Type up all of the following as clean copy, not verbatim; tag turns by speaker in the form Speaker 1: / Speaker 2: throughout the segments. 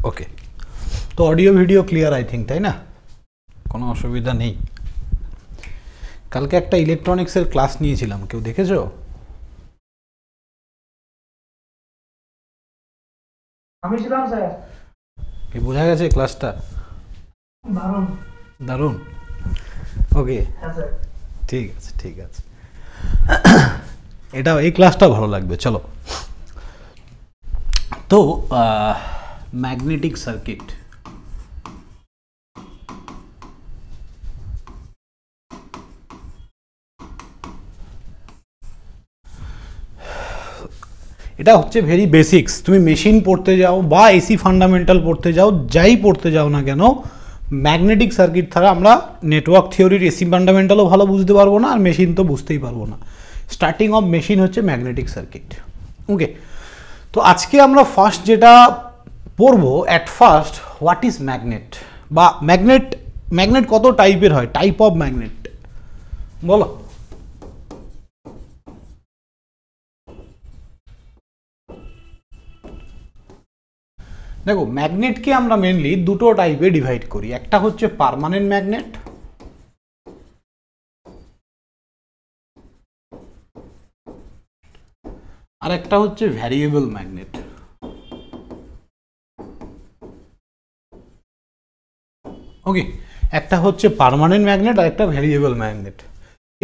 Speaker 1: ওকে, তো audio video clear I think, তাই না? কোনো অসুবিধা নেই। কালকে একটা ইলেকট্রনিক্সের ক্লাস নিয়েছিলাম, কেউ দেখেছো?
Speaker 2: আমি ছিলাম স্যার।
Speaker 1: কি বোঝা গেছে ক্লাসটা?
Speaker 2: দারুণ
Speaker 1: দারুণ। ওকে,
Speaker 2: হ্যাঁ স্যার।
Speaker 1: ঠিক আছে ঠিক আছে, এটা এই ক্লাসটা ভালো লাগবে। চলো, তো ম্যাগনেটিক সার্কিট, এটা হচ্ছে ভেরি বেসিক্স। তুমি মেশিন পড়তে যাও বা এসি ফান্ডামেন্টাল পড়তে যাও, যাই পড়তে যাও না কেন, ম্যাগনেটিক সার্কিট ছাড়া আমরা নেটওয়ার্ক থিওরির এসি ফান্ডামেন্টালও ভালো বুঝতে পারবো না, আর মেশিন তো বুঝতেই পারবো না। স্টার্টিং অফ মেশিন হচ্ছে ম্যাগনেটিক সার্কিট। ওকে, তো আজকে আমরা ফার্স্ট যেটা পড়বো, at first, what is magnet, বা ম্যাগনেট কত টাইপের হয়, টাইপ অফ ম্যাগনেট বলো। দেখো, ম্যাগনেটকে আমরা মেনলি দুটো টাইপে ডিভাইড করি। একটা হচ্ছে পার্মানেন্ট ম্যাগনেট, আর একটা হচ্ছে ভ্যারিয়েবল ম্যাগনেট। ওকে, একটা হচ্ছে পার্মানেন্ট ম্যাগনেট আর একটা ভ্যারিয়েবল ম্যাগনেট।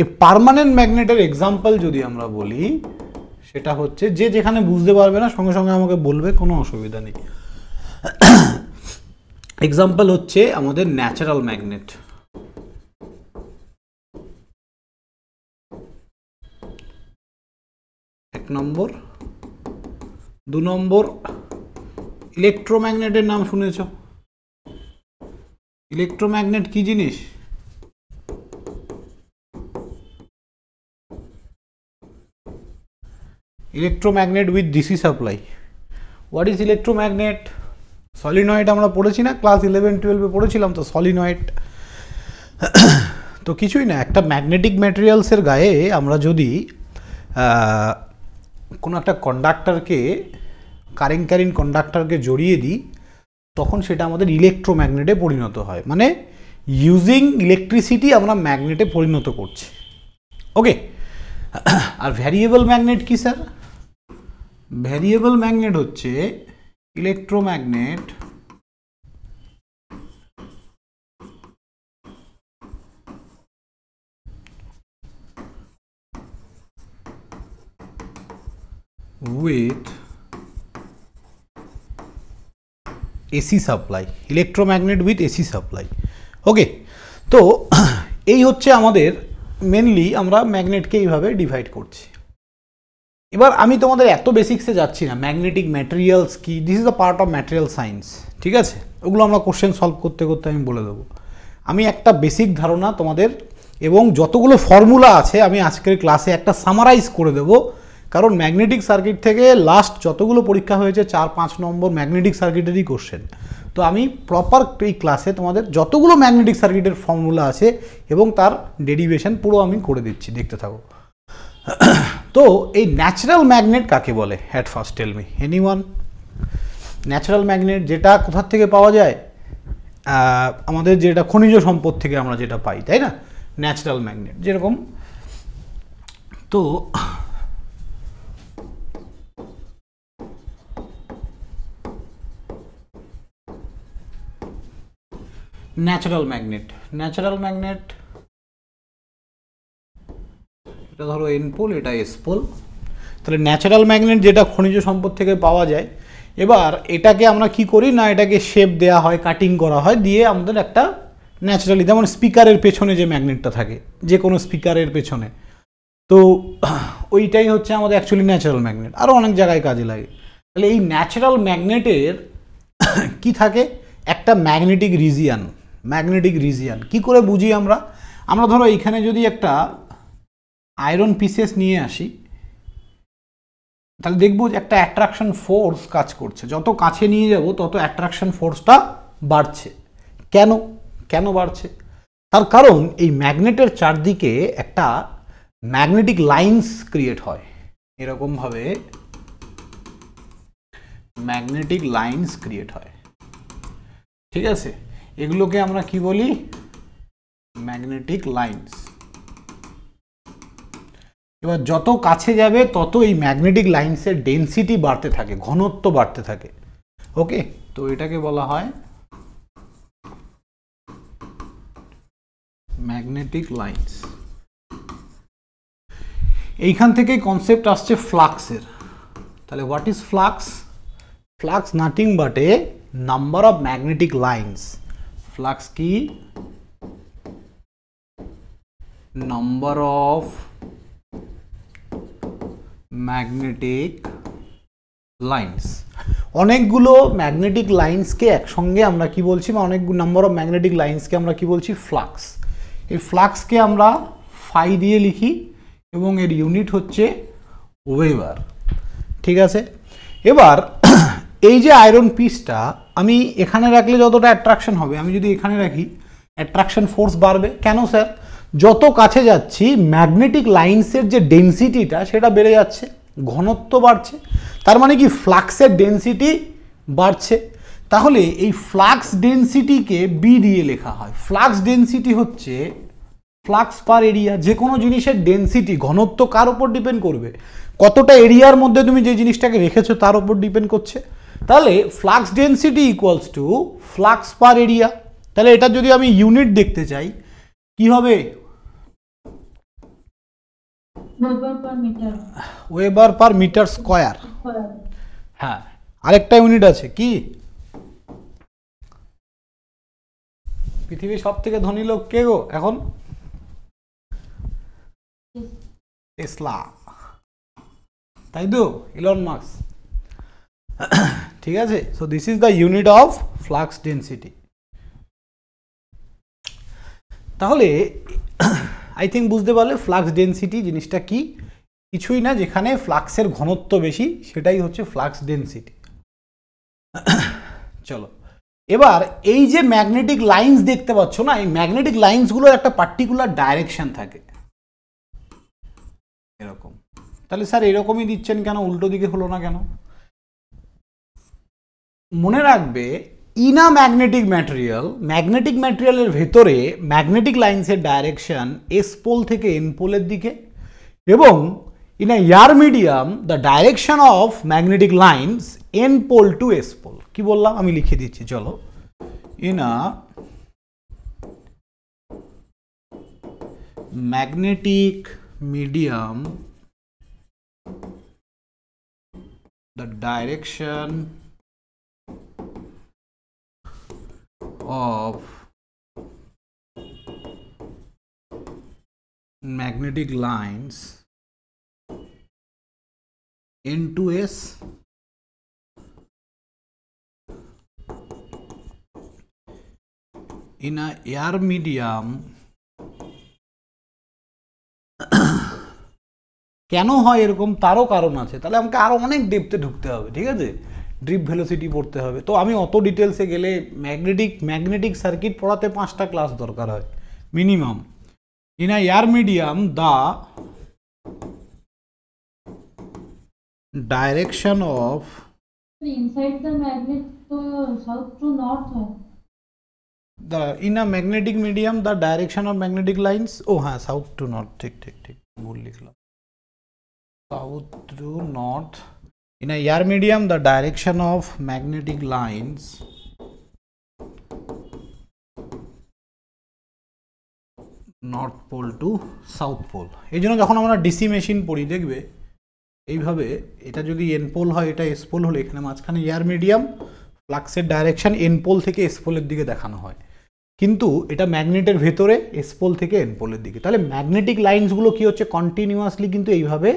Speaker 1: এই পার্মানেন্ট ম্যাগনেটের এক্সাম্পল যদি আমরা বলি, সেটা হচ্ছে, যে যেখানে বুঝতে পারবে না সঙ্গে সঙ্গে আমাকে বলবে, কোনো অসুবিধা নেই। এক্সাম্পল হচ্ছে আমাদের ন্যাচারাল ম্যাগনেট, এক নম্বর। দু নম্বর, ইলেকট্রোম্যাগনেটের নাম শুনেছ? ইলেকট্রোম্যাগনেট কি জিনিস? Electromagnet with DC supply. What is electromagnet? Solenoid আমরা পড়েছি না, ক্লাস 11-12 পড়েছিলাম তো সলিনয়েড। তো কিছুই না, একটা ম্যাগনেটিক ম্যাটেরিয়ালসের গায়ে আমরা যদি কোনো একটা কন্ডাক্টরকে, কারেন্ট ক্যারিং কন্ডাক্টরকে জড়িয়ে দিই, তখন সেটা আমাদের ইলেকট্রোম্যাগনেটে পরিণত হয়। মানে ইউজিং ইলেকট্রিসিটি আমরা ম্যাগনেটে পরিণত করছি। ওকে, আর ভ্যারিয়েবল ম্যাগনেট কি স্যার? ভ্যারিয়েবল ম্যাগনেট হচ্ছে electromagnet with AC supply, electromagnet with AC supply. Okay, তো এই হচ্ছে আমাদের মেনলি, আমরা ম্যাগনেটকে এইভাবে ডিভাইড করছি। এবার আমি তোমাদের এত বেসিক্সে যাচ্ছি না, ম্যাগনেটিক ম্যাটেরিয়ালস কি, this is the part of material science, ঠিক আছে? ওগুলো আমরা কোশ্চেন সলভ করতে করতে আমি বলে দেবো। আমি একটা বেসিক ধারণা তোমাদের, এবং যতগুলো ফর্মুলা আছে আমি আজকের ক্লাসে একটা সামারাইজ করে দেবো, কারণ ম্যাগনেটিক সার্কিট থেকে লাস্ট যতগুলো পরীক্ষা হয়েছে 4-5 নম্বর ম্যাগনেটিক সার্কিটেরই কোশ্চেন। তো আমি প্রপার এই ক্লাসে তোমাদের যতগুলো ম্যাগনেটিক সার্কিটের ফর্মুলা আছে এবং তার ডেরিভেশন পুরো আমি করে দিচ্ছি, দেখতে থাকো। তো এই ন্যাচারাল ম্যাগনেট কাকে বলে? At first tell me anyone. Natural magnet যেটা কোথার থেকে পাওয়া যায়? আমাদের যেটা খনিজ সম্পদ থেকে আমরা যেটা পাই, তাই না? ন্যাচারাল ম্যাগনেট যেরকম, তো ন্যাচারাল ম্যাগনেট, এটা ধরো এন পোল, এটা এস পোল। তাহলে ন্যাচারাল ম্যাগনেট যেটা খনিজ সম্পদ থেকে পাওয়া যায়, এবার এটাকে আমরা কি করি না, এটাকে শেপ দেওয়া হয়, কাটিং করা হয়, দিয়ে আমাদের একটা ন্যাচারালি, যেমন স্পিকারের পেছনে যে ম্যাগনেটটা থাকে, যে কোনো স্পিকারের পেছনে, তো ওইটাই হচ্ছে আমাদের অ্যাকচুয়ালি ন্যাচারাল ম্যাগনেট। আরও অনেক জায়গায় কাজে লাগে। তাহলে এই ন্যাচারাল ম্যাগনেটের কি থাকে? একটা ম্যাগনেটিক রিজিয়ান। কি করে বুঝি আমরা? ধরো এইখানে যদি একটা আয়রন পিসেস নিয়ে আসি, তাহলে দেখবো যে একটা অ্যাট্রাকশন ফোর্স কাজ করছে। যত কাছে নিয়ে যাব তত অ্যাট্রাকশন ফোর্সটা বাড়ছে। কেন বাড়ছে? তার কারণ এই ম্যাগনেটের চারদিকে একটা ম্যাগনেটিক লাইন্স ক্রিয়েট হয়, এরকমভাবে ম্যাগনেটিক লাইন্স ক্রিয়েট হয়। ঠিক আছে, এগুলোকে আমরা কি বলি? Magnetic lines. এবার যত কাছে যাবে তত এই ম্যাগনেটিক লাইন্সের ডেনসিটি বাড়তে থাকে, ঘনত্ব বাড়তে থাকে। ওকে, তো এটাকে বলা হয় ম্যাগনেটিক লাইন্স। এইখান থেকে কনসেপ্ট আসছে ফ্লাক্সের। তাহলে what is flux? Flux nothing but a number of magnetic lines. Flux কি? Number of magnetic lines. অনেকগুলো ম্যাগনেটিক লাইন্সকে একসঙ্গে আমরা কি বলছি, বা অনেক নাম্বার অফ ম্যাগনেটিক লাইন্সকে আমরা কি বলছি? ফ্লাক্স। এই ফ্লাক্সকে আমরা ফাই দিয়ে লিখি এবং এর ইউনিট হচ্ছে ওয়েবার। ঠিক আছে, এবার এই যে আয়রন পিসটা আমি এখানে রাখলে যতটা অ্যাট্রাকশন হবে, আমি যদি এখানে রাখি অ্যাট্রাকশন ফোর্স বাড়বে। কেন স্যার? যত কাছে যাচ্ছি ম্যাগনেটিক লাইন্সের যে ডেনসিটিটা সেটা বেড়ে যাচ্ছে, ঘনত্ব বাড়ছে। তার মানে কি? ফ্লাক্সের ডেনসিটি বাড়ছে। তাহলে এই ফ্লাক্স ডেনসিটিকে বি দিয়ে লেখা হয়। ফ্লাক্স ডেনসিটি হচ্ছে ফ্লাক্স পার এরিয়া। যে কোনো জিনিসের ডেনসিটি, ঘনত্ব কার উপর ডিপেন্ড করবে? কতটা এরিয়ার মধ্যে তুমি যে জিনিসটাকে রেখেছো তার উপর ডিপেন্ড করছে। তাহলে flux density equals to flux per area. তাহলে এটা যদি আমি ইউনিট দেখতে চাই কি হবে? Weber per metre square. হ্যাঁ, আরেকটা ইউনিট আছে কি? পৃথিবীর সব থেকে ধনী লোক কে গো এখন? টেসলা, তাই তো? Elon Musk. ঠিক আছে, so this is the unit of flux density. তাহলে আই থিঙ্ক বুঝতে পারলে ফ্লাক্স ডেনসিটি জিনিসটা কি? কিছুই না, যেখানে ফ্লাক্সের ঘনত্ব বেশি সেটাই হচ্ছে ফ্লাক্স ডেনসিটি। চলো, এবার এই যে ম্যাগনেটিক লাইন্স দেখতে পাচ্ছ না, এই ম্যাগনেটিক লাইন্সগুলোর একটা পার্টিকুলার ডাইরেকশন থাকে এরকম। তাহলে স্যার এরকমই দিচ্ছেন কেন, উল্টো দিকে হলো না কেন? মনে রাখবে, ইন আ ম্যাগনেটিক ম্যাটেরিয়ালের ভেতরে ম্যাগনেটিক লাইন্সের ডাইরেকশন এস পোল থেকে এন পোলের দিকে, এবং in a air medium the direction of magnetic lines N pole to S pole. কি বললাম আমি লিখে দিচ্ছি, চলো। In a magnetic medium the direction of magnetic lines N to S in a air medium কেন হয় এরকম তারও কারণ আছে। তাহলে আমাকে আরো অনেক ডেপথে ঢুকতে হবে। ঠিক আছে, ড্রিপ ভেলোসিটি পড়তে হবে। তো আমি অত ডিটেলসে গেলে ম্যাগনেটিক সার্কিট পড়াতে 5টা ক্লাস দরকার হয় minimum. In a air medium the direction of
Speaker 3: inside the magnet तो south to north है।
Speaker 1: the in a magnetic medium the direction of magnetic lines, ও হ্যাঁ, সাউথ টু নর্থ। ঠিক ঠিক ঠিক, ভুল লিখলাম। South to north. In a air medium, the direction of magnetic lines north pole to south pole. এই জন্য যখন আমরা ডিসি মেশিন পড়ি দেখবে এইভাবে, এটা যদি এন পোল হয়, এটা এস পোল হলে এখানে মাঝখানে এয়ার মিডিয়াম, ফ্লাক্সের ডাইরেকশন এন পোল থেকে এস পোলের দিকে দেখানো হয়, কিন্তু এটা ম্যাগনেটের ভেতরে এস পোল থেকে এন পোলের দিকে। তাহলে ম্যাগনেটিক লাইন্সগুলো কি হচ্ছে? কন্টিনিউয়াসলি কিন্তু এইভাবে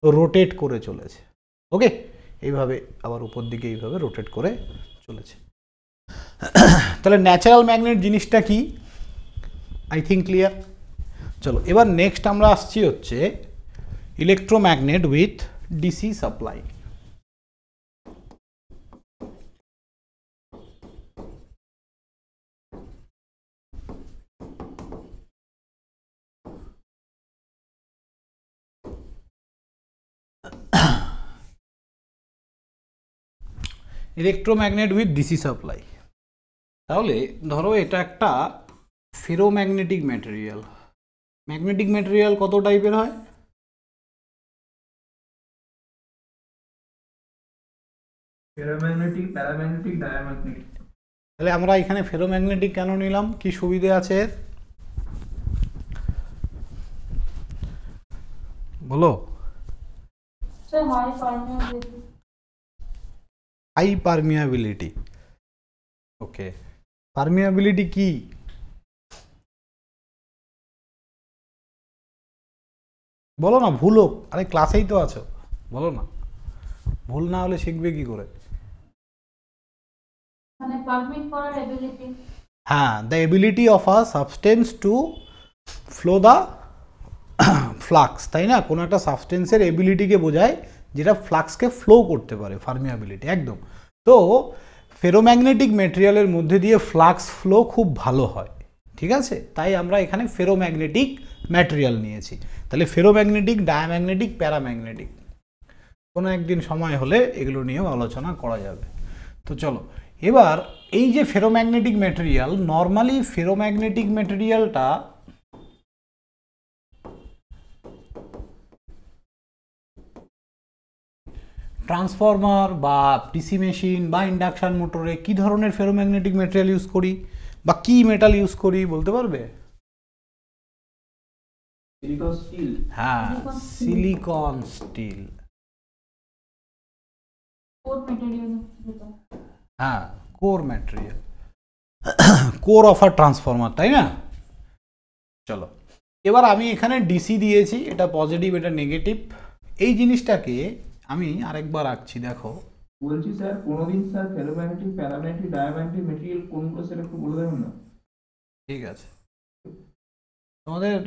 Speaker 1: রোটেট করে চলেছে। ওকে, এইভাবে আবার উপর দিকে এইভাবে রোটেট করে চলেছে। তাহলে ন্যাচারাল ম্যাগনেট জিনিসটা কি? I think clear. চলো, এবার নেক্সট আমরা আসছি হচ্ছে electromagnet with DC supply. Electromagnet with DC supply. তাহলে ধরো এটা একটা ফেরোম্যাগনেটিক ম্যাটেরিয়াল। ম্যাগনেটিক ম্যাটেরিয়াল কত টাইপের হয়?
Speaker 2: Ferromagnetic, paramagnetic, diamagnetic.
Speaker 1: তাহলে আমরা এখানে ফেরোম্যাগনেটিক কেন নিলাম? কি সুবিধে আছে এর? বলো।
Speaker 3: Sir high permeability.
Speaker 1: High permeability. Okay, permeability কি? বলো না, ভুল হোক, আরে ক্লাসেই তো আছো, বলো না, ভুল না হলে শিখবে কি করে?
Speaker 3: মানে পারমিট করার এবিলিটি।
Speaker 1: হ্যাঁ, the ability of a substance to flow the flux, তাই না? কোনো একটা সাবস্টেন্সের এবিলিটিকে বোঝায় যেটা ফ্লাক্সকে ফ্লো করতে পারে, পারমিয়াবিলিটি, একদম। তো ফেরোম্যাগনেটিক ম্যাটেরিয়ালের মধ্যে দিয়ে ফ্লাক্স ফ্লো খুব ভালো হয়, ঠিক আছে? তাই আমরা এখানে ফেরোম্যাগনেটিক ম্যাটেরিয়াল নিয়েছি। তাহলে ফেরোম্যাগনেটিক, ডায়াম্যাগনেটিক, প্যারাম্যাগনেটিক, কোনো একদিন সময় হলে এগুলো নিয়েও আলোচনা করা যাবে। তো চলো এবার এই যে ফেরোম্যাগনেটিক ম্যাটেরিয়াল, নর্মালি ফেরোম্যাগনেটিক ম্যাটেরিয়ালটা ট্রান্সফরমার বা ডিসি মেশিন বা ইন্ডাকশন মোটরে কি ধরনের ফেরোম্যাগনেটিক ম্যাটেরিয়াল ইউজ করি বা কি মেটাল ইউজ করি বলতে পারবে?
Speaker 2: Silicon steel.
Speaker 1: হ্যাঁ, সিলিকন স্টিল।
Speaker 3: Core material.
Speaker 1: হ্যাঁ, core material, core of a transformer, তাই না? চলো এবার আমি এখানে ডিসি দিয়েছি, এটা পজিটিভ, এটা নেগেটিভ। এই জিনিসটাকে আমি আরেকবার আঁকছি, দেখো।
Speaker 2: বলছি স্যার, কোনোদিন sir ferromagnetic, paramagnetic, diamagnetic material কোনগুলো সেটা একটু বলে দেবেন না?
Speaker 1: ঠিক আছে, তোমাদের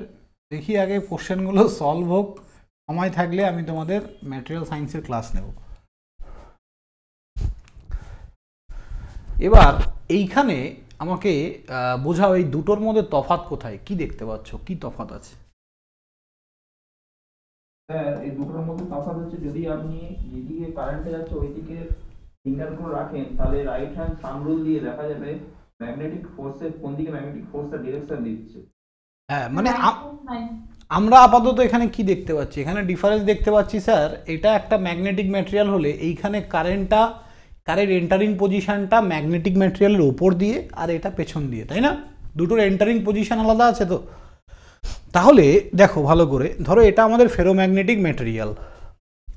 Speaker 1: দেখি আগে কোশ্চেনগুলো সলভ হোক, সময় থাকলে আমি তোমাদের ম্যাটেরিয়াল সায়েন্সের ক্লাস নেব। এবার এইখানে আমাকে বোঝাও এই দুটোর মধ্যে তফাৎ কোথায়, কি দেখতে পাচ্ছ, কি তফাৎ আছে?
Speaker 2: স্যার এই দুটোর মধ্যে তফাৎ হচ্ছে, যদি আপনি যেদিকে কারেন্টে যাচ্ছে ওইদিকে ফিঙ্গার করে রাখেন, তাহলে রাইট হ্যান্ড থাম্ব রুল দিয়ে দেখা যাবে ম্যাগনেটিক ফোর্সের কোন দিকে ম্যাগনেটিক ফোর্সটা ডিরেকশন দিচ্ছে।
Speaker 1: হ্যাঁ, মানে আমরা আপাতত এখানে কি দেখতে পাচ্ছি? এখানে ডিফারেন্স দেখতে পাচ্ছি স্যার, এটা একটা ম্যাগনেটিক ম্যাটেরিয়াল হলে এইখানে কারেন্ট এন্টারিং পজিশনটা ম্যাগনেটিক ম্যাটেরিয়ালের উপর দিয়ে, আর এটা পেছন দিয়ে, তাই না? দুটোর এন্টারিং পজিশন আলাদা আছে। তো তাহলে দেখো ভালো করে, ধরো এটা আমাদের ফেরোম্যাগনেটিক ম্যাটেরিয়াল,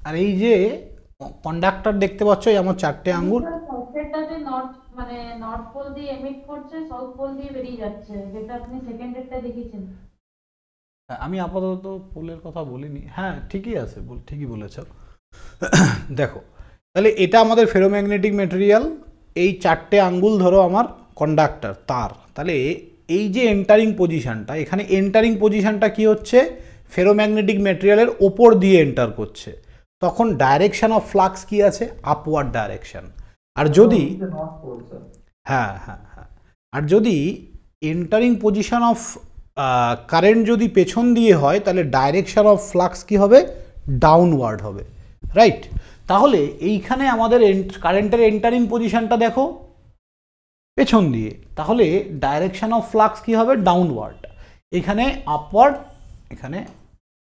Speaker 1: আর এই যে কন্ডাক্টর দেখতে পাচ্ছ, এই আমার 4টে আঙ্গুল,
Speaker 3: সার্কিটটাতে নর্থ মানে নর্থ পোল দিয়ে এমিট করছে, সাউথ পোল দিয়ে বেরিয়ে যাচ্ছে, যেটা আপনি সেকেন্ডেরটা দেখিয়েছেন।
Speaker 1: আমি আপাতত পোলের কথা বলিনি। হ্যাঁ ঠিকই আছে, ঠিকই বলেছ। দেখো তাহলে এটা আমাদের ফেরোম্যাগনেটিক ম্যাটেরিয়াল, এই 4টে আঙ্গুল ধরো আমার কন্ডাক্টর, তার। তাহলে এই যে এন্টারিং পজিশনটা, এখানে এন্টারিং পজিশনটা কি হচ্ছে? ফেরোম্যাগনেটিক ম্যাটেরিয়ালের ওপর দিয়ে এন্টার করছে, তখন ডাইরেকশন অফ ফ্লাক্স কি আছে? Upward direction. আর যদি হ্যাঁ হ্যাঁ হ্যাঁ আর যদি এন্টারিং পজিশন অফ কারেন্ট যদি পেছন দিয়ে হয়, তাহলে ডাইরেকশন অফ ফ্লাক্স কি হবে? ডাউনওয়ার্ড হবে, রাইট? তাহলে এইখানে আমাদের কারেন্টের এন্টারিং পজিশনটা দেখো পেছন দিয়ে, তাহলে ডাইরেকশন অফ ফ্লাক্স কি হবে? ডাউনওয়ার্ড। এখানে আপওয়ার্ড, এখানে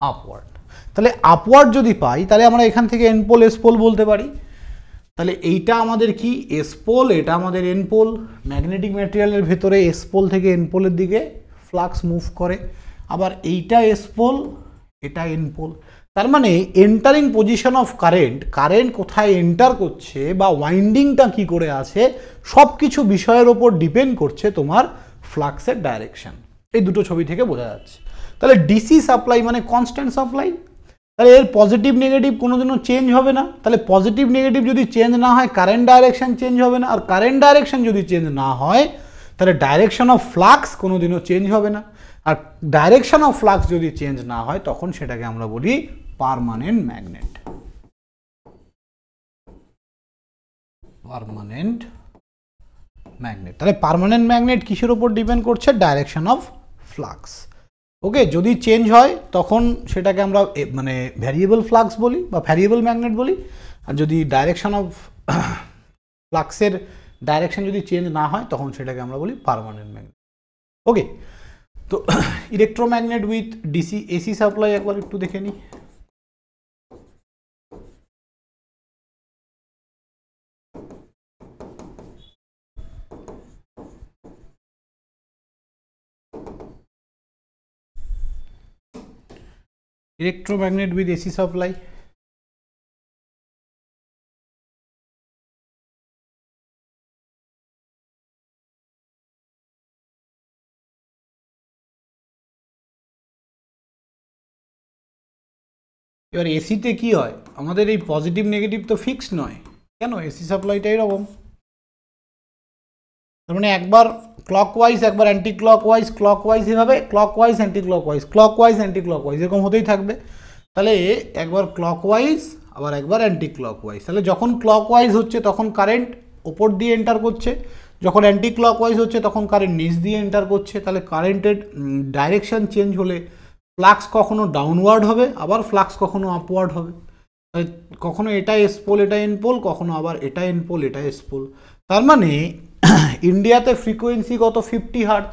Speaker 1: আপওয়ার্ড। তাহলে আপওয়ার্ড যদি পাই, তাহলে আমরা এখান থেকে এন পোল এস পোল বলতে পারি। তাহলে এইটা আমাদের কি? এস পোল, এটা আমাদের এন পোল। ম্যাগনেটিক ম্যাটেরিয়ালের ভেতরে এস পোল থেকে এন পোলের দিকে ফ্লাক্স মুভ করে। আবার এইটা এস পোল, এটা এন পোল। তার মানে এন্টারিং পজিশন অফ কারেন্ট কোথায় এন্টার করছে বা ওয়াইন্ডিংটা কি করে আছে, সব কিছু বিষয়ের ওপর ডিপেন্ড করছে তোমার ফ্লাক্সের ডাইরেকশন। এই দুটো ছবি থেকে বোঝা যাচ্ছে। তাহলে ডিসি সাপ্লাই মানে কনস্ট্যান্ট সাপ্লাই, তাহলে এর পজিটিভ নেগেটিভ কোনোদিনও চেঞ্জ হবে না। তাহলে পজিটিভ নেগেটিভ যদি চেঞ্জ না হয়, কারেন্ট ডাইরেকশন চেঞ্জ হবে না। আর কারেন্ট ডাইরেকশন যদি চেঞ্জ না হয়, তাহলে ডাইরেকশন অফ ফ্লাক্স কোনোদিনও চেঞ্জ হবে না। আর ডাইরেকশন অফ ফ্লাক্স যদি চেঞ্জ না হয়, তখন সেটাকে আমরা বলি পার্মানেন্ট ম্যাগনেট। Permanent magnet. তাহলে পার্মানেন্ট ম্যাগনেট কিসের উপর ডিপেন্ড করছে? Direction of flux. ওকে, যদি চেঞ্জ হয় তখন সেটাকে আমরা মানে ভ্যারিয়েবল ফ্লাক্স বলি বা ভ্যারিয়েবল ম্যাগনেট বলি। আর যদি ডাইরেকশন অফ ফ্লাক্সের ডাইরেকশন যদি চেঞ্জ না হয় তখন সেটাকে আমরা বলি পার্মানেন্ট ম্যাগনেট। ওকে, তো electromagnet with DC AC supply একবার একটু দেখে নিই। Electromagnet with AC supply. এবার এসিতে কি হয়, আমাদের এই পজিটিভ নেগেটিভ তো ফিক্সড নয়, কেন এসি সাপ্লাইটা এরকম, তার মানে একবার ক্লকওয়াইজ একবার অ্যান্টি ক্লকওয়াইজ, ক্লকওয়াইজ এভাবে clockwise anti clockwise, clockwise anti clockwise এরকম হতেই থাকবে। তাহলে একবার ক্লকওয়াইজ আবার একবার অ্যান্টি ক্লকওয়াইজ, তাহলে যখন ক্লকওয়াইজ হচ্ছে তখন কারেন্ট ওপর দিয়ে এন্টার করছে, যখন অ্যান্টি ক্লকওয়াইজ হচ্ছে তখন কারেন্ট নিচ দিয়ে এন্টার করছে। তাহলে কারেন্টের ডাইরেকশন চেঞ্জ হলে ফ্লাক্স কখনো ডাউনওয়ার্ড হবে, আবার ফ্লাক্স কখনো আপওয়ার্ড হবে। কখনো এটা এস পোল এটা এন পোল, কখনো আবার এটা এন পোল এটা এস পোল। তার মানে ইন্ডিয়াতে ফ্রিকোয়েন্সি কত 50 হার্জ,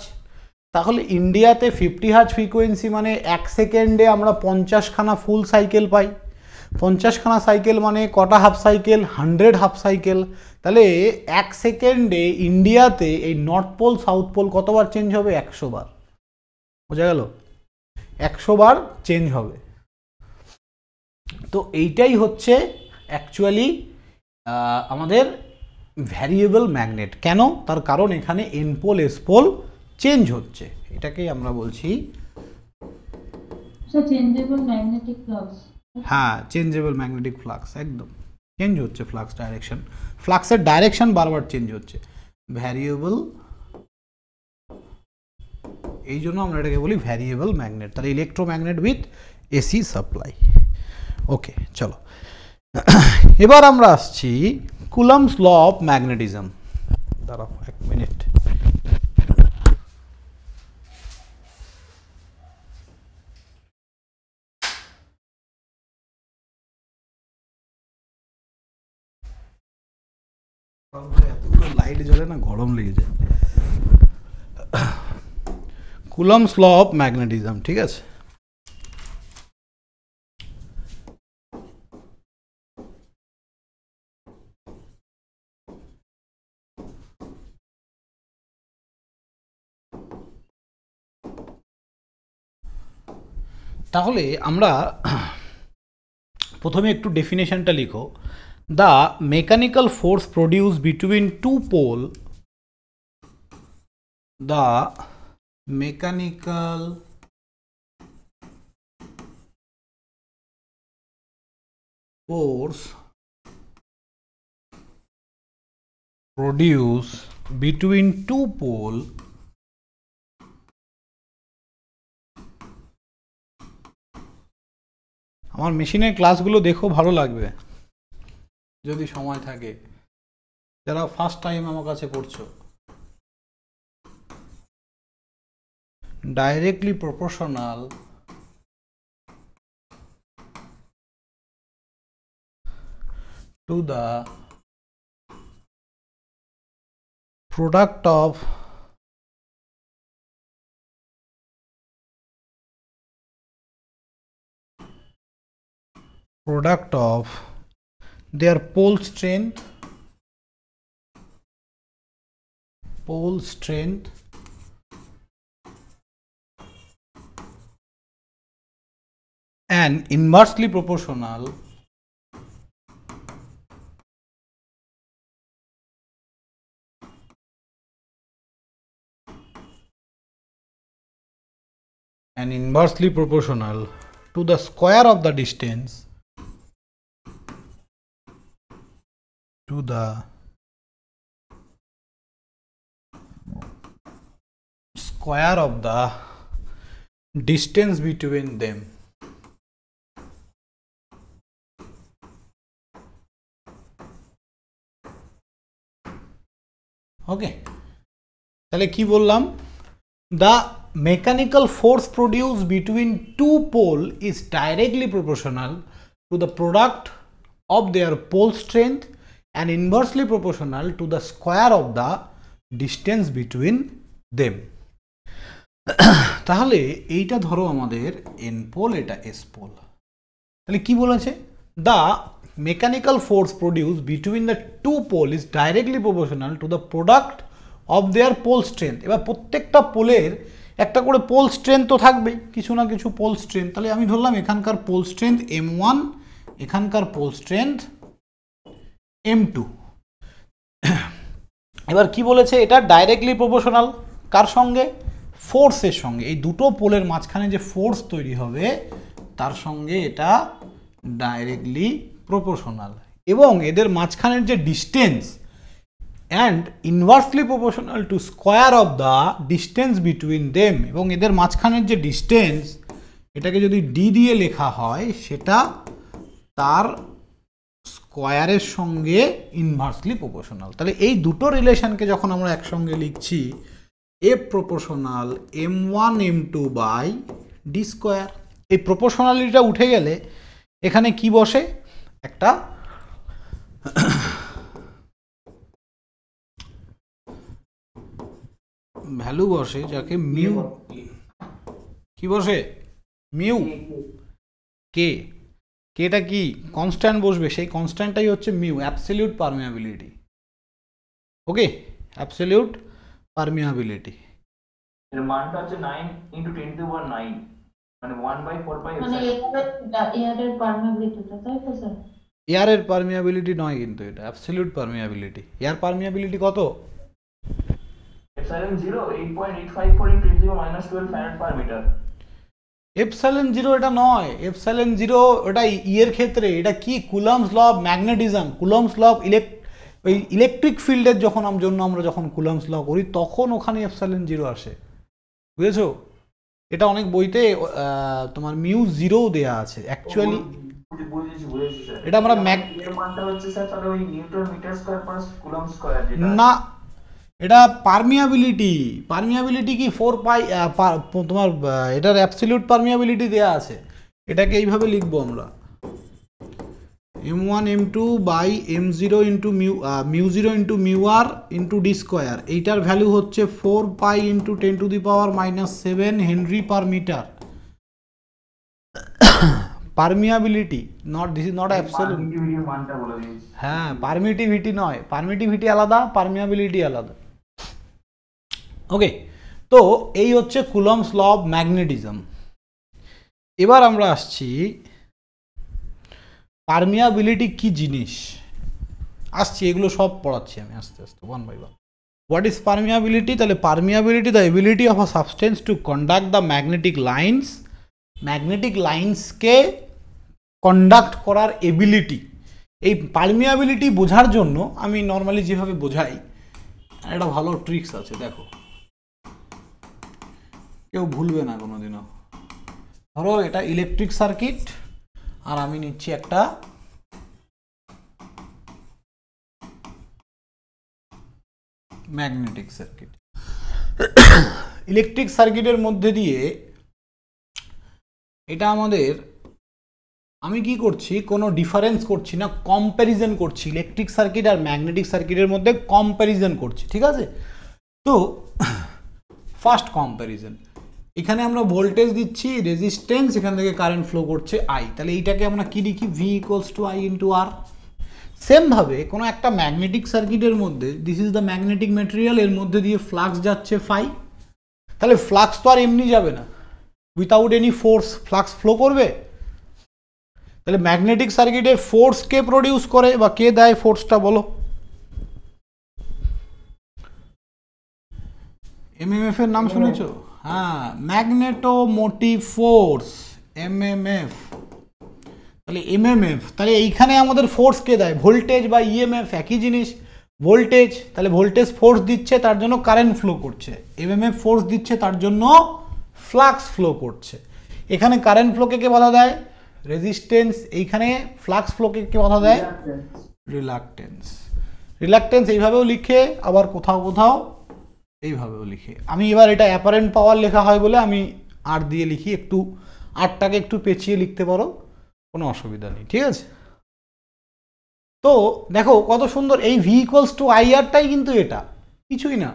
Speaker 1: তাহলে ইন্ডিয়াতে 50 হার্জ ফ্রিকোয়েন্সি মানে 1 সেকেন্ডে আমরা 50খানা ফুল সাইকেল পাই। 50খানা সাইকেল মানে কটা হাফ সাইকেল, 100 হাফ সাইকেল। তাহলে 1 সেকেন্ডে ইন্ডিয়াতে এই নর্থ পোল সাউথ পোল কতবার চেঞ্জ হবে, 100 বার। বোঝা গেল, 100 বার চেঞ্জ হবে। তো এইটাই হচ্ছে অ্যাকচুয়ালি আমাদের ভ্যারিয়েবল ম্যাগনেট। কেন, তার কারণ এখানে N pole S pole change হচ্ছে, এটাকেই আমরা বলছি
Speaker 3: চেঞ্জেবল ম্যাগনেটিক ফ্লাক্স।
Speaker 1: হ্যাঁ, চেঞ্জেবল ম্যাগনেটিক ফ্লাক্স, একদম চেঞ্জ হচ্ছে ফ্লাক্স ডাইরেকশন, ফ্লাক্সের ডাইরেকশন বারবার চেঞ্জ হচ্ছে, ভ্যারিয়েবল, এই জন্য আমরা এটাকে বলি ভ্যারিয়েবল ম্যাগনেট। তাহলে electromagnet with AC supply. Okay, চলো এবার আমরা আসছি কুলম্বস ল অফ ম্যাগনেটিজম। দাঁড়াও 1 মিনিট। এতগুলো লাইট জ্বলে না, গরম লেগে যায়। কুলম্বস ল অফ ম্যাগনেটিজম, ঠিক আছে। তাহলে আমরা প্রথমে একটু ডেফিনেশনটা লিখো। The mechanical force produce between two pole, the mechanical force produce between two pole আমার মেশিনের ক্লাসগুলো দেখো, ভালো লাগবে যদি সময় থাকে, যারা ফার্স্ট টাইম আমার কাছে পড়ছো। Directly proportional to the product of their pole strength and inversely proportional to the square of the distance, to the square of the distance between them. ওকে, তাহলে কি বললাম, the mechanical force produced between two pole is directly proportional to the product of their pole strength and inversely proportional to the square of the distance between them. তাহলে এইটা ধরো আমাদের N pole, এটা S pole. তাহলে কি বলেছে? The mechanical force produce between the two pole is directly proportional to the product of their pole strength. এবার প্রত্যেকটা পোলের একটা করে পোল স্ট্রেংথ তো থাকবেই, কিছু না কিছু পোল স্ট্রেংথ। তাহলে আমি ধরলাম এখানকার পোল স্ট্রেংথ M1, এখানকার পোল স্ট্রেংথ M2। এবার কি বলেছে? এটা ডাইরেক্টলি প্রপোর্শনাল কার সঙ্গে? ফোর্সের সঙ্গে। এই দুটো পোলের মাঝখানে যে ফোর্স তৈরি হবে তার সঙ্গে এটা ডাইরেক্টলি প্রপোর্শনাল, এবং এদের মাঝখানের যে distance and inversely proportional to square of the distance between them, এবং এদের মাঝখানের যে ডিস্টেন্স এটাকে যদি ডি দিয়ে লেখা হয় সেটা তার স্কোয়ারের সঙ্গে ইনভার্সলি প্রপোর্শনাল। তাহলে এই দুটো রিলেশনকে যখন আমরা একসঙ্গে লিখছি, F proportional M1 M2 by D square. এই প্রপোর্শনালিটিটা উঠে গেলে এখানে কি বসে? একটা ভ্যালু বসে, যাকে মিউ, কি বসে? মিউ কে। কেটা কি? কনস্ট্যান্ট বসবে, সেই কনস্ট্যান্টটাই হচ্ছে মিউ, অ্যাবসলিউট পারমিয়াবিলিটি। ওকে, অ্যাবসলিউট পারমিয়াবিলিটি
Speaker 2: এর মানটা হচ্ছে 9 × 10⁹, মানে 1/4
Speaker 3: মানে এয়ারের পারমিয়াবিলিটিটা, তাই তো স্যার?
Speaker 1: এয়ারের পারমিয়াবিলিটি নয় কিন্তু, এটা অ্যাবসলিউট পারমিয়াবিলিটি। এয়ার পারমিয়াবিলিটি কত?
Speaker 2: Epsilon 0 8.854 × 10⁻12 farad per metre.
Speaker 1: Epsilon 0 এটা নয়, এপসাইলন 0 ওটা ইয়ের ক্ষেত্রে। এটা কি? Coulomb's law of magnetism, Coulomb's law of ওই ইলেকট্রিক ফিল্ডের জন্য আমরা যখন কুলম্বস ল করি তখন ওখানে এপসাইলন 0 আসে, বুঝেছো? এটা অনেক বইতে তোমার মিউ 0 দেয়া আছে অ্যাকচুয়ালি।
Speaker 2: বুঝেছি স্যার।
Speaker 1: এটা আমরা
Speaker 2: এর মানটা হচ্ছে স্যার তাহলে ওই newton metre square per coulomb square, যেটা
Speaker 1: না, এটা পারমিয়াবিলিটি। পারমিয়াবিলিটি কি 4 পাই তোমার এটার অ্যাবসলিউট পারমিয়াবিলিটি দেয়া আছে। এটাকে এইভাবে লিখবো আমরা, M1 M2 by M0 into mu 0 into mu r into D square. এইটার ভ্যালু হচ্ছে 4 pi into 10⁻⁷ henry per metre. Permeability naught, this is not absolute.
Speaker 2: মানটা বলে দিয়েছি।
Speaker 1: হ্যাঁ, পারমিটিভিটি নয়, পারমিটিভিটি আলাদা, পারমিয়াবিলিটি আলাদা। ওকে, তো এই হচ্ছে কুলম্বস ল অফ ম্যাগনেটিজম। এবার আমরা আসছি পারমিয়াবিলিটি কি জিনিস, আসছি, এগুলো সব পড়াচ্ছি আমি আস্তে আস্তে, one by one. What is permeability? তাহলে permeability the ability of a substance to conduct the magnetic lines, magnetic লাইন্সকে কন্ডাক্ট করার এবিলিটি। এই পারমিয়াবিলিটি বোঝার জন্য আমি নর্মালি যেভাবে বোঝাই, একটা ভালো ট্রিক্স আছে, দেখো, কেউ ভুলবে না কোনোদিনও। ধরো এটা ইলেকট্রিক সার্কিট, আর আমি নিচ্ছি একটা ম্যাগনেটিক সার্কিট। ইলেকট্রিক সার্কিটের মধ্যে দিয়ে এটা আমাদের, আমি কি করছি, কোনো ডিফারেন্স করছি না, কম্প্যারিজন করছি। ইলেকট্রিক সার্কিট আর ম্যাগনেটিক সার্কিটের মধ্যে কম্প্যারিজন করছি, ঠিক আছে? তো ফার্স্ট কম্প্যারিজন, এখানে আমরা ভোল্টেজ দিচ্ছি, রেজিস্ট্যান্স, এখান থেকে কারেন্ট ফ্লো করছে আই। তাহলে এইটাকে আমরা কি লিখি? V = I × R। সেমভাবে কোনো একটা ম্যাগনেটিক সার্কিটের মধ্যে, this is the magnetic material, এর মধ্যে দিয়ে ফ্লাক্স যাচ্ছে ফাই। তাহলে ফ্লাক্স তো আর এমনি যাবে না, without any force flux flow করবে। তাহলে ম্যাগনেটিক সার্কিটে ফোর্স কে প্রডিউস করে বা কে দেয় ফোর্সটা, বলো? এমএমএফ এর নাম শুনেছো? হ্যাঁ, ম্যাগনেটোমোটিভ ফোর্স, এমএমএফ। তাহলে এমএমএফ, তাহলে এইখানে আমাদের ফোর্স কে দেয়? ভোল্টেজ বা ইএমএফ একই জিনিস, ভোল্টেজ। তাহলে ভোল্টেজ ফোর্স দিচ্ছে, তার জন্য কারেন্ট ফ্লো করছে। এমএমএফ ফোর্স দিচ্ছে, তার জন্য ফ্লাক্স ফ্লো করছে। এখানে কারেন্ট ফ্লোকে কে বাধা দেয়? রেজিস্ট্যান্স। এইখানে ফ্লাক্স ফ্লোকে কে বাধা দেয়? রিলাক্টেন্স। রিলাক্টেন্স এইভাবেও লিখে, আবার কোথাও কোথাও এইভাবেও লিখে। আমি এবার এটা অ্যাপারেন্ট পাওয়ার লেখা হয় বলে আমি আর দিয়ে লিখি, একটু আরটাকে একটু পেঁচিয়ে লিখতে পারো, কোনো অসুবিধা নেই, ঠিক আছে? তো দেখো কত সুন্দর, এই ভি ইকুয়ালস টু আইআরটাই কিন্তু এটা, কিছুই না।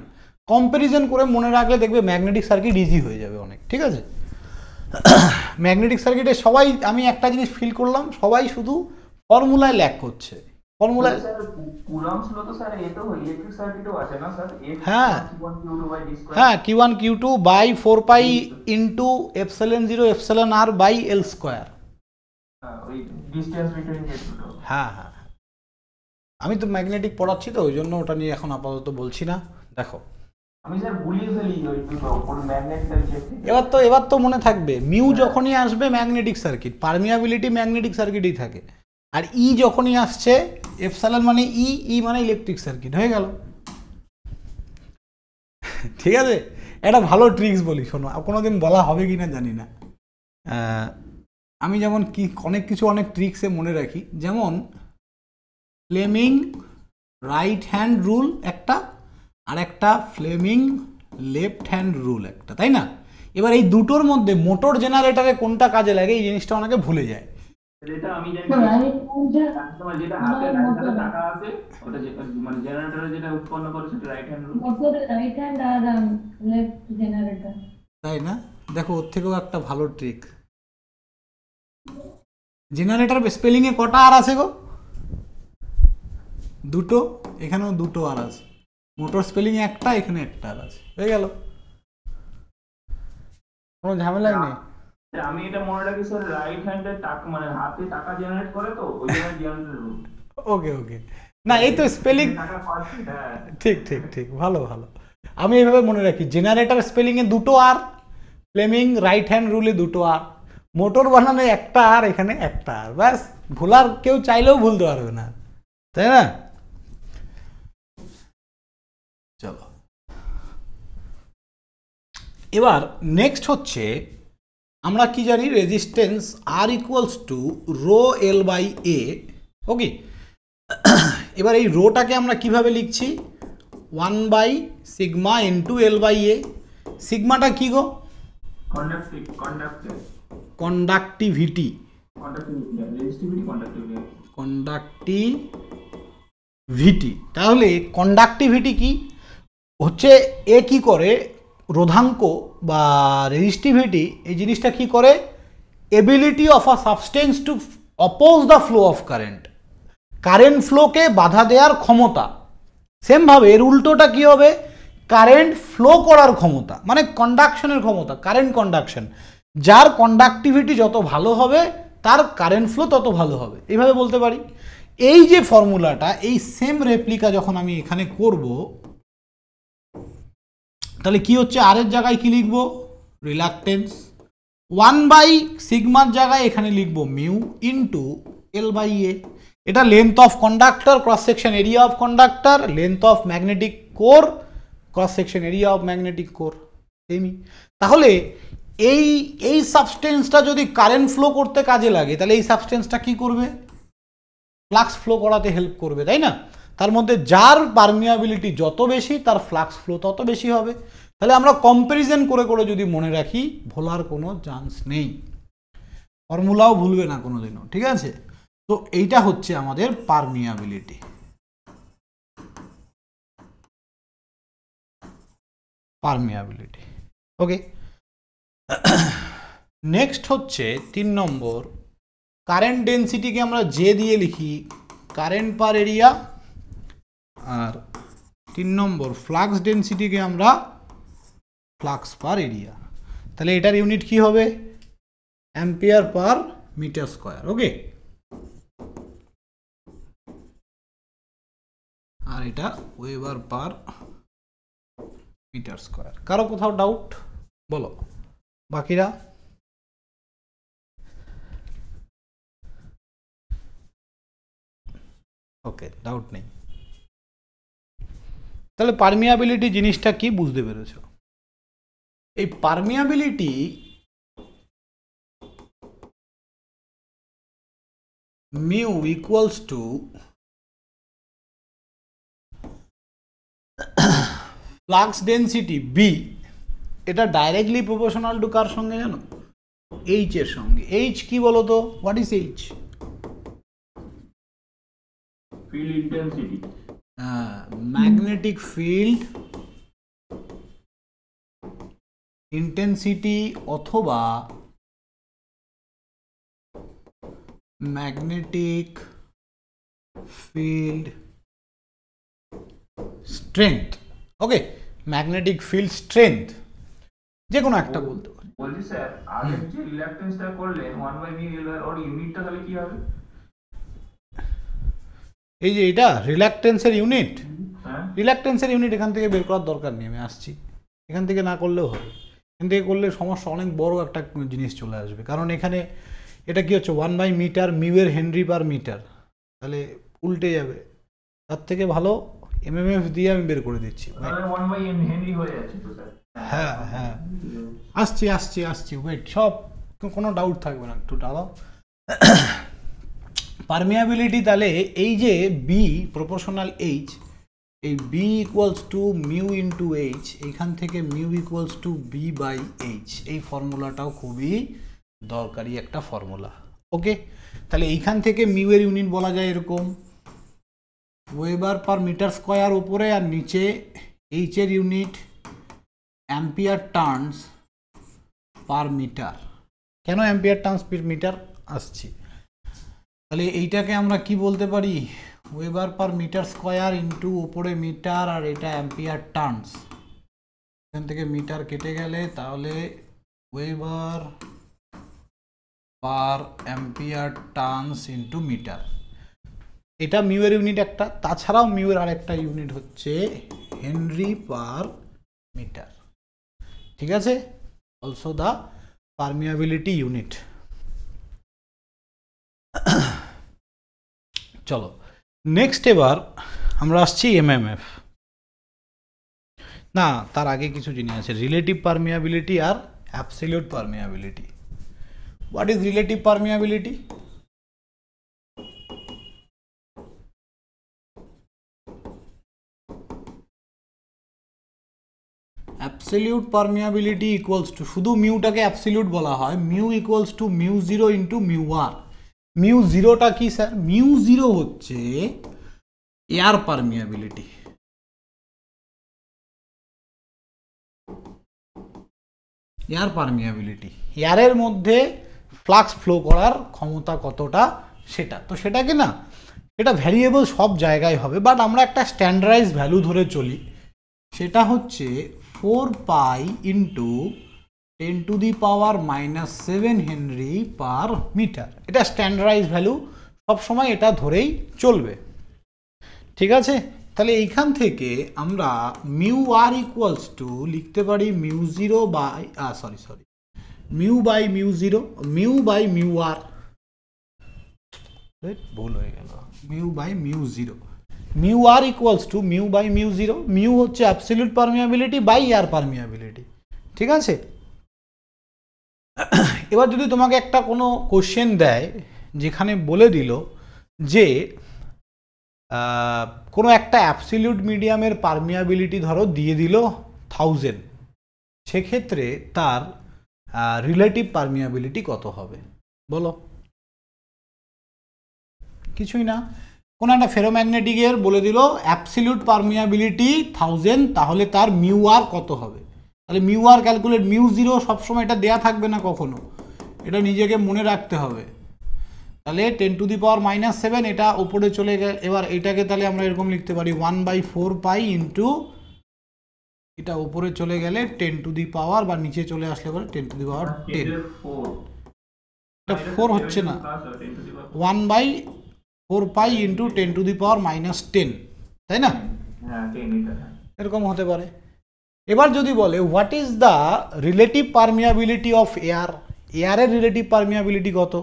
Speaker 1: কম্প্যারিজন করে মনে রাখলে দেখবে ম্যাগনেটিক সার্কিট ইজি হয়ে যাবে অনেক, ঠিক আছে। ম্যাগনেটিক সার্কিটে সবাই, আমি একটা জিনিস ফিল করলাম, সবাই শুধু ফর্মুলায় ল্যাক করছে, ফর্মুলায়।
Speaker 2: কুলম্বস ল তো স্যার এই তো ইলেকট্রিক সার্কিটও আছে না স্যার?
Speaker 1: হ্যাঁ হ্যাঁ, Q1 Q2 by 4 pi into epsilon 0 epsilon r by L square.
Speaker 2: ওই ডিসটেন্স বিটুইন দ্য দুটো।
Speaker 1: হ্যাঁ হ্যাঁ, আমি তো ম্যাগনেটিক পড়াচ্ছি তো ওই জন্য ওটা নিয়ে এখন আপাতত বলছি না। দেখো
Speaker 2: আমি স্যার ভুলিয়ে ফেলি ওই দুটো কোন ম্যাগনেটিক সার্কিট।
Speaker 1: এবার তো মনে থাকবে, মিউ যখনই আসবে ম্যাগনেটিক সার্কিট, পারমিয়াবিলিটি ম্যাগনেটিক সার্কিটই থাকে, আর ই যখনই আসছে এপসিলন মানে ই মানে ইলেকট্রিক সার্কিট, হয়ে গেল। ঠিক আছে, এটা ভালো ট্রিক্স বলি, শোনো, কোনোদিন বলা হবে কিনা জানি না। আমি যেমন অনেক ট্রিক্সে মনে রাখি, যেমন ফ্লেমিং রাইট হ্যান্ড রুল একটা, আর একটা ফ্লেমিং লেফট হ্যান্ড রুল একটা, তাই না? এবার এই দুটোর মধ্যে মোটর জেনারেটরে কোনটা কাজে লাগে এই জিনিসটা অনেকে ভুলে যায়।
Speaker 2: যেটা আমি জানি যেটা হাতে টাকা আছে ওটা মানে জেনারেটরে যেটা উৎপন্ন করে সেটা রাইট হ্যান্ড রুল,
Speaker 3: মোটরে রাইট হ্যান্ড আর লেফট জেনারেটর,
Speaker 1: তাই না? দেখো ওর থেকেও একটা ভালো ট্রিক, জেনারেটর স্পেলিং এ কটা আর আছে গো? দুটো, এখানেও দুটো আর আছে। মোটর স্পেলিং এ একটা, এখানে একটা আর আছে, হয়ে গেল, কোনো ঝামেলাই নেই।
Speaker 2: আমি এটা মনে রাখি স্যার, রাইট হ্যান্ডের টাকা মানে হাতে টাকা জেনারেট করে তো ওই জন্য জেনারেটর রুল।
Speaker 1: ওকে না, এই তো স্পেলিং, ঠিক ভালো। আমি এইভাবে মনে রাখি, জেনারেটর স্পেলিং এ দুটো আর, ফ্লেমিং রাইট হ্যান্ড রুলে দুটো আর, মোটর বানানো একটা আর, এখানে একটা আর, ব্যাস। ভুলার কেউ চাইলেও ভুলতে পারবে না, তাই না? চলো এবার নেক্সট হচ্ছে, আমরা কি জানি, resistance R equals to rho L by A. Okay, এবার এই রোটাকে আমরা কিভাবে লিখছি? 1 by sigma into L by A. সিগমাটা কি গো? কন্ডাক্টিভিটি, তাহলে কন্ডাক্টিভিটি কি হচ্ছে? এ কি করে? রোধাঙ্ক বা রেজিস্টিভিটি, এই জিনিসটা কি করে? Ability of a substance to oppose the flow of current, current ফ্লোকে বাধা দেওয়ার ক্ষমতা। সেমভাবে এর উল্টোটা কি হবে? কারেন্ট ফ্লো করার ক্ষমতা, মানে কন্ডাকশনের ক্ষমতা, কারেন্ট কন্ডাকশন। যার কন্ডাক্টিভিটি যত ভালো হবে তার কারেন্ট ফ্লো তত ভালো হবে, এইভাবে বলতে পারি। এই যে ফর্মুলাটা, এই সেম রেপ্লিকা যখন আমি এখানে করব, তাহলে কি হচ্ছে? আর এর জায়গায় কি লিখব? রিলাক্টেন্স। 1 বাই সিগমার জায়গায় এখানে লিখব মিউ ইন্টু এল বাই এ। এটা length of conductor, cross section area of conductor, length of magnetic core, cross section area of magnetic core, সেমই। তাহলে এই সাবস্টেন্সটা যদি কারেন্ট ফ্লো করতে কাজে লাগে, তাহলে এই সাবস্টেন্সটা কি করবে? ফ্লাক্স ফ্লো করাতে হেল্প করবে, তাই না? তার মধ্যে যার পারমিয়াবিলিটি যত বেশি তার ফ্লাক্স ফ্লো তত বেশি হবে। তাহলে আমরা কম্প্যারিজন করে করে যদি মনে রাখি, ভোলার কোনো চান্স নেই, ফর্মুলাও ভুলবে না কোনোদিনও, ঠিক আছে? তো এইটা হচ্ছে আমাদের পারমিয়াবিলিটি। ওকে, নেক্সট হচ্ছে 3 নম্বর, কারেন্ট ডেন্সিটিকে আমরা জে দিয়ে লিখি, কারেন্ট পার এরিয়া, আর 3 নম্বর ফ্লাক্স ডেন্সিটিকে আমরা ফ্লাক্স পার এরিয়া। তাহলে এটার ইউনিট কি হবে? Ampere per metre square. Okay, আর এটা ওয়েবার পার মিটার স্কয়ার। কারো কোথাও ডাউট বলো, বাকিরা? ওকে, ডাউট নেই। তাহলে পারমিয়াবিলিটি জিনিসটা কি বুঝতে পেরেছ? এই permeability mu equals to flux density B. এটা ডাইরেক্টলি প্রপোর্শনাল টু কার সঙ্গে জানো? এইচ এর সঙ্গে। এইচ কি বলো তো? What is H?
Speaker 2: Field intensity,
Speaker 1: magnetic field intensity অথবা magnetic field strength. Okay, magnetic field strength যে কোনো একটা বলতে পারি।
Speaker 2: বলছি স্যার আগের যে রিল্যাকটেন্সটা করলেন 1/μ ওর ইউনিটটা তাহলে কি হবে?
Speaker 1: এই যে এটা রিল্যাকটেন্সের ইউনিট,
Speaker 2: হ্যাঁ
Speaker 1: রিল্যাকটেন্সের ইউনিট এখান থেকে বের করার দরকার নেই, আমি আসছি। এখান থেকে না করলেও হবে, এখান থেকে করলে সমস্যা অনেক বড় একটা জিনিস চলে আসবে, কারণ এখানে এটা কি হচ্ছে 1/মিটার, মিউ এর হেনরি পার মিটার, তাহলে উল্টে যাবে। তার থেকে ভালো এমএমএফ দিয়ে আমি বের করে দিচ্ছি।
Speaker 2: তাহলে 1/হেনরি হয়ে যাচ্ছে তো স্যার।
Speaker 1: হ্যাঁ হ্যাঁ, আসছি ওয়েট, সব কোনো ডাউট থাকবে না, একটু দাঁড়াও। পারমিয়াবিলিটি তাহলে এই যে বি প্রপোর্শনাল এইচ, এই B equals to mu into H, এইখান থেকে mu equals to B by H, এই ফর্মুলাটাও খুবই দরকারি একটা ফর্মুলা। ওকে, তাহলে এইখান থেকে মিউ এর ইউনিট বলা যায় এরকম ওয়েবার পার মিটার স্কোয়ার উপরে, আর নিচে এইচ এর unit ampere turns per metre. কেন অ্যাম্পিয়ার টার্নস পার মিটার আসছি, তাহলে এইটাকে আমরা কি বলতে পারি, weber per metre square into উপরে মিটার, আর এটা অ্যাম্পিয়ার টার্নস, এখান থেকে মিটার কেটে গেলে তাহলে weber per ampere turns into metre. এটা মিউ এর ইউনিট একটা, তাছাড়াও মিউ এর আরেকটা ইউনিট হচ্ছে হেনরি পার মিটার, ঠিক আছে, অলসো দ্য পারমিয়াবিলিটি ইউনিট। চলো নেক্সট, এবার আমরা আসছি এমএমএফ। না, তার আগে কিছু জিনিস আছে, রিলেটিভ পারমিয়াবিলিটি আর absolute permeability. What is relative permeability? Absolute permeability equals to, শুধু মিউটাকে অ্যাবসলিউট বলা হয়, mu equals to mu zero into mu R. Mu জিরোটা কি স্যার? মিউ জিরো হচ্ছে এয়ার পারমিয়াবিলিটি। এয়ার পারমিয়াবিলিটি, এয়ারের মধ্যে ফ্লাক্স ফ্লো করার ক্ষমতা কতটা সেটা, তো সেটা কি না, এটা ভ্যারিয়েবল সব জায়গায় হবে, বাট আমরা একটা স্ট্যান্ডার্ডাইজ ভ্যালু ধরে চলি, সেটা হচ্ছে 4 pi into 10⁻⁻7 henry per metre. এটা স্ট্যান্ডার্ডাইজ ভ্যালু, সবসময় এটা ধরেই চলবে, ঠিক আছে। তাহলে এইখান থেকে আমরা মিউ আর ইকুয়ালস টু লিখতে পারি mu zero by mu by mu zero, mu by mu R, ভুল হয়ে গেল, mu by mu zero. Mu R equals to mu by mu zero, mu হচ্ছে absolute permeability by air permeability, ঠিক আছে। এবার যদি তোমাকে একটা কোনো কোশ্চেন দেয় যেখানে বলে দিল যে কোনো একটা অ্যাবসলিউট মিডিয়ামের পারমিয়াবিলিটি ধরো দিয়ে দিল 1000, সেক্ষেত্রে তার রিলেটিভ পারমিয়াবিলিটি কত হবে বলো? কিছুই না, কোনো একটা ফেরোম্যাগনেটিকের বলে দিল অ্যাবসলিউট পারমিয়াবিলিটি 1000, তাহলে তার মিউ আর কত হবে? তাহলে মিউ আর ক্যালকুলেট, মিউ জিরো সবসময় এটা দেয়া থাকবে না কখনো, এটা নিজেকে মনে রাখতে হবে। তাহলে 10⁻⁻7 এটা উপরে চলে গেল, এবার এটাকে তাহলে আমরা এরকম লিখতে পারি 1/4 পাই ইন্টু, এটা উপরে চলে গেলে 10⁻, বা নিচে চলে আসলে পরে 10⁻10, এটা 4 হচ্ছে না, 1/4 পাই ইন্টু 10⁻−10, তাই না, এরকম হতে পারে। এবার যদি বলে what is the relative permeability of air, এয়ারের রিলেটিভ পারমিয়াবিলিটি কত?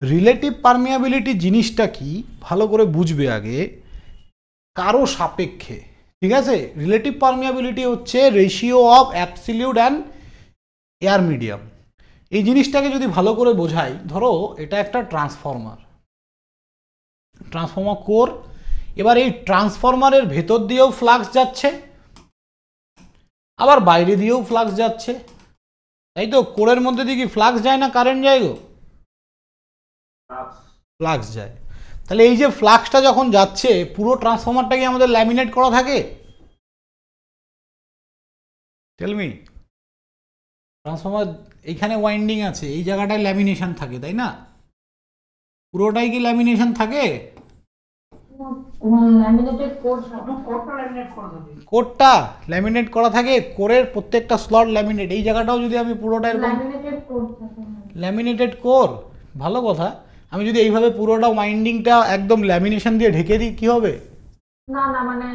Speaker 1: রিলেটিভ পারমিয়াবিলিটি জিনিসটা কি ভালো করে বুঝবে আগে, কারো সাপেক্ষে, ঠিক আছে। রিলেটিভ পারমিয়াবিলিটি হচ্ছে ratio of absolute and air medium. এই জিনিসটাকে যদি ভালো করে বোঝাই, ধরো এটা একটা ট্রান্সফরমার কোর, এবার এই ট্রান্সফরমারের ভেতর দিয়েও ফ্লাক্স যাচ্ছে, আবার বাইরে দিয়েও ফ্লাক্স যাচ্ছে, তাই তো। কোরের মধ্যে দিয়ে কি ফ্লাক্স যায় না কারেন্ট যায় গো? ফ্লাক্স যায়। তাহলে এই যে ফ্লাক্সটা যখন যাচ্ছে পুরো ট্রান্সফরমারটা কি আমাদের ল্যামিনেট করা থাকে? Tell me. ট্রান্সফরমার এইখানে ওয়াইন্ডিং আছে, এই জায়গাটায় ল্যামিনেশন থাকে, তাই না? পুরোটাই কি ল্যামিনেশন থাকে? কোরটা ল্যামিনেট করা থাকে, কোরের প্রত্যেকটা স্লট ল্যামিনেট। এই জায়গাটাও যদি আমি পুরোটা এরকম ল্যামিনেটেড কোর, ভালো কথা। আমি যদি এইভাবে পুরোটা ওয়াইন্ডিংটা একদম ল্যামিনেশন দিয়ে ঢেকে দিই কি হবে?
Speaker 3: না না, মানে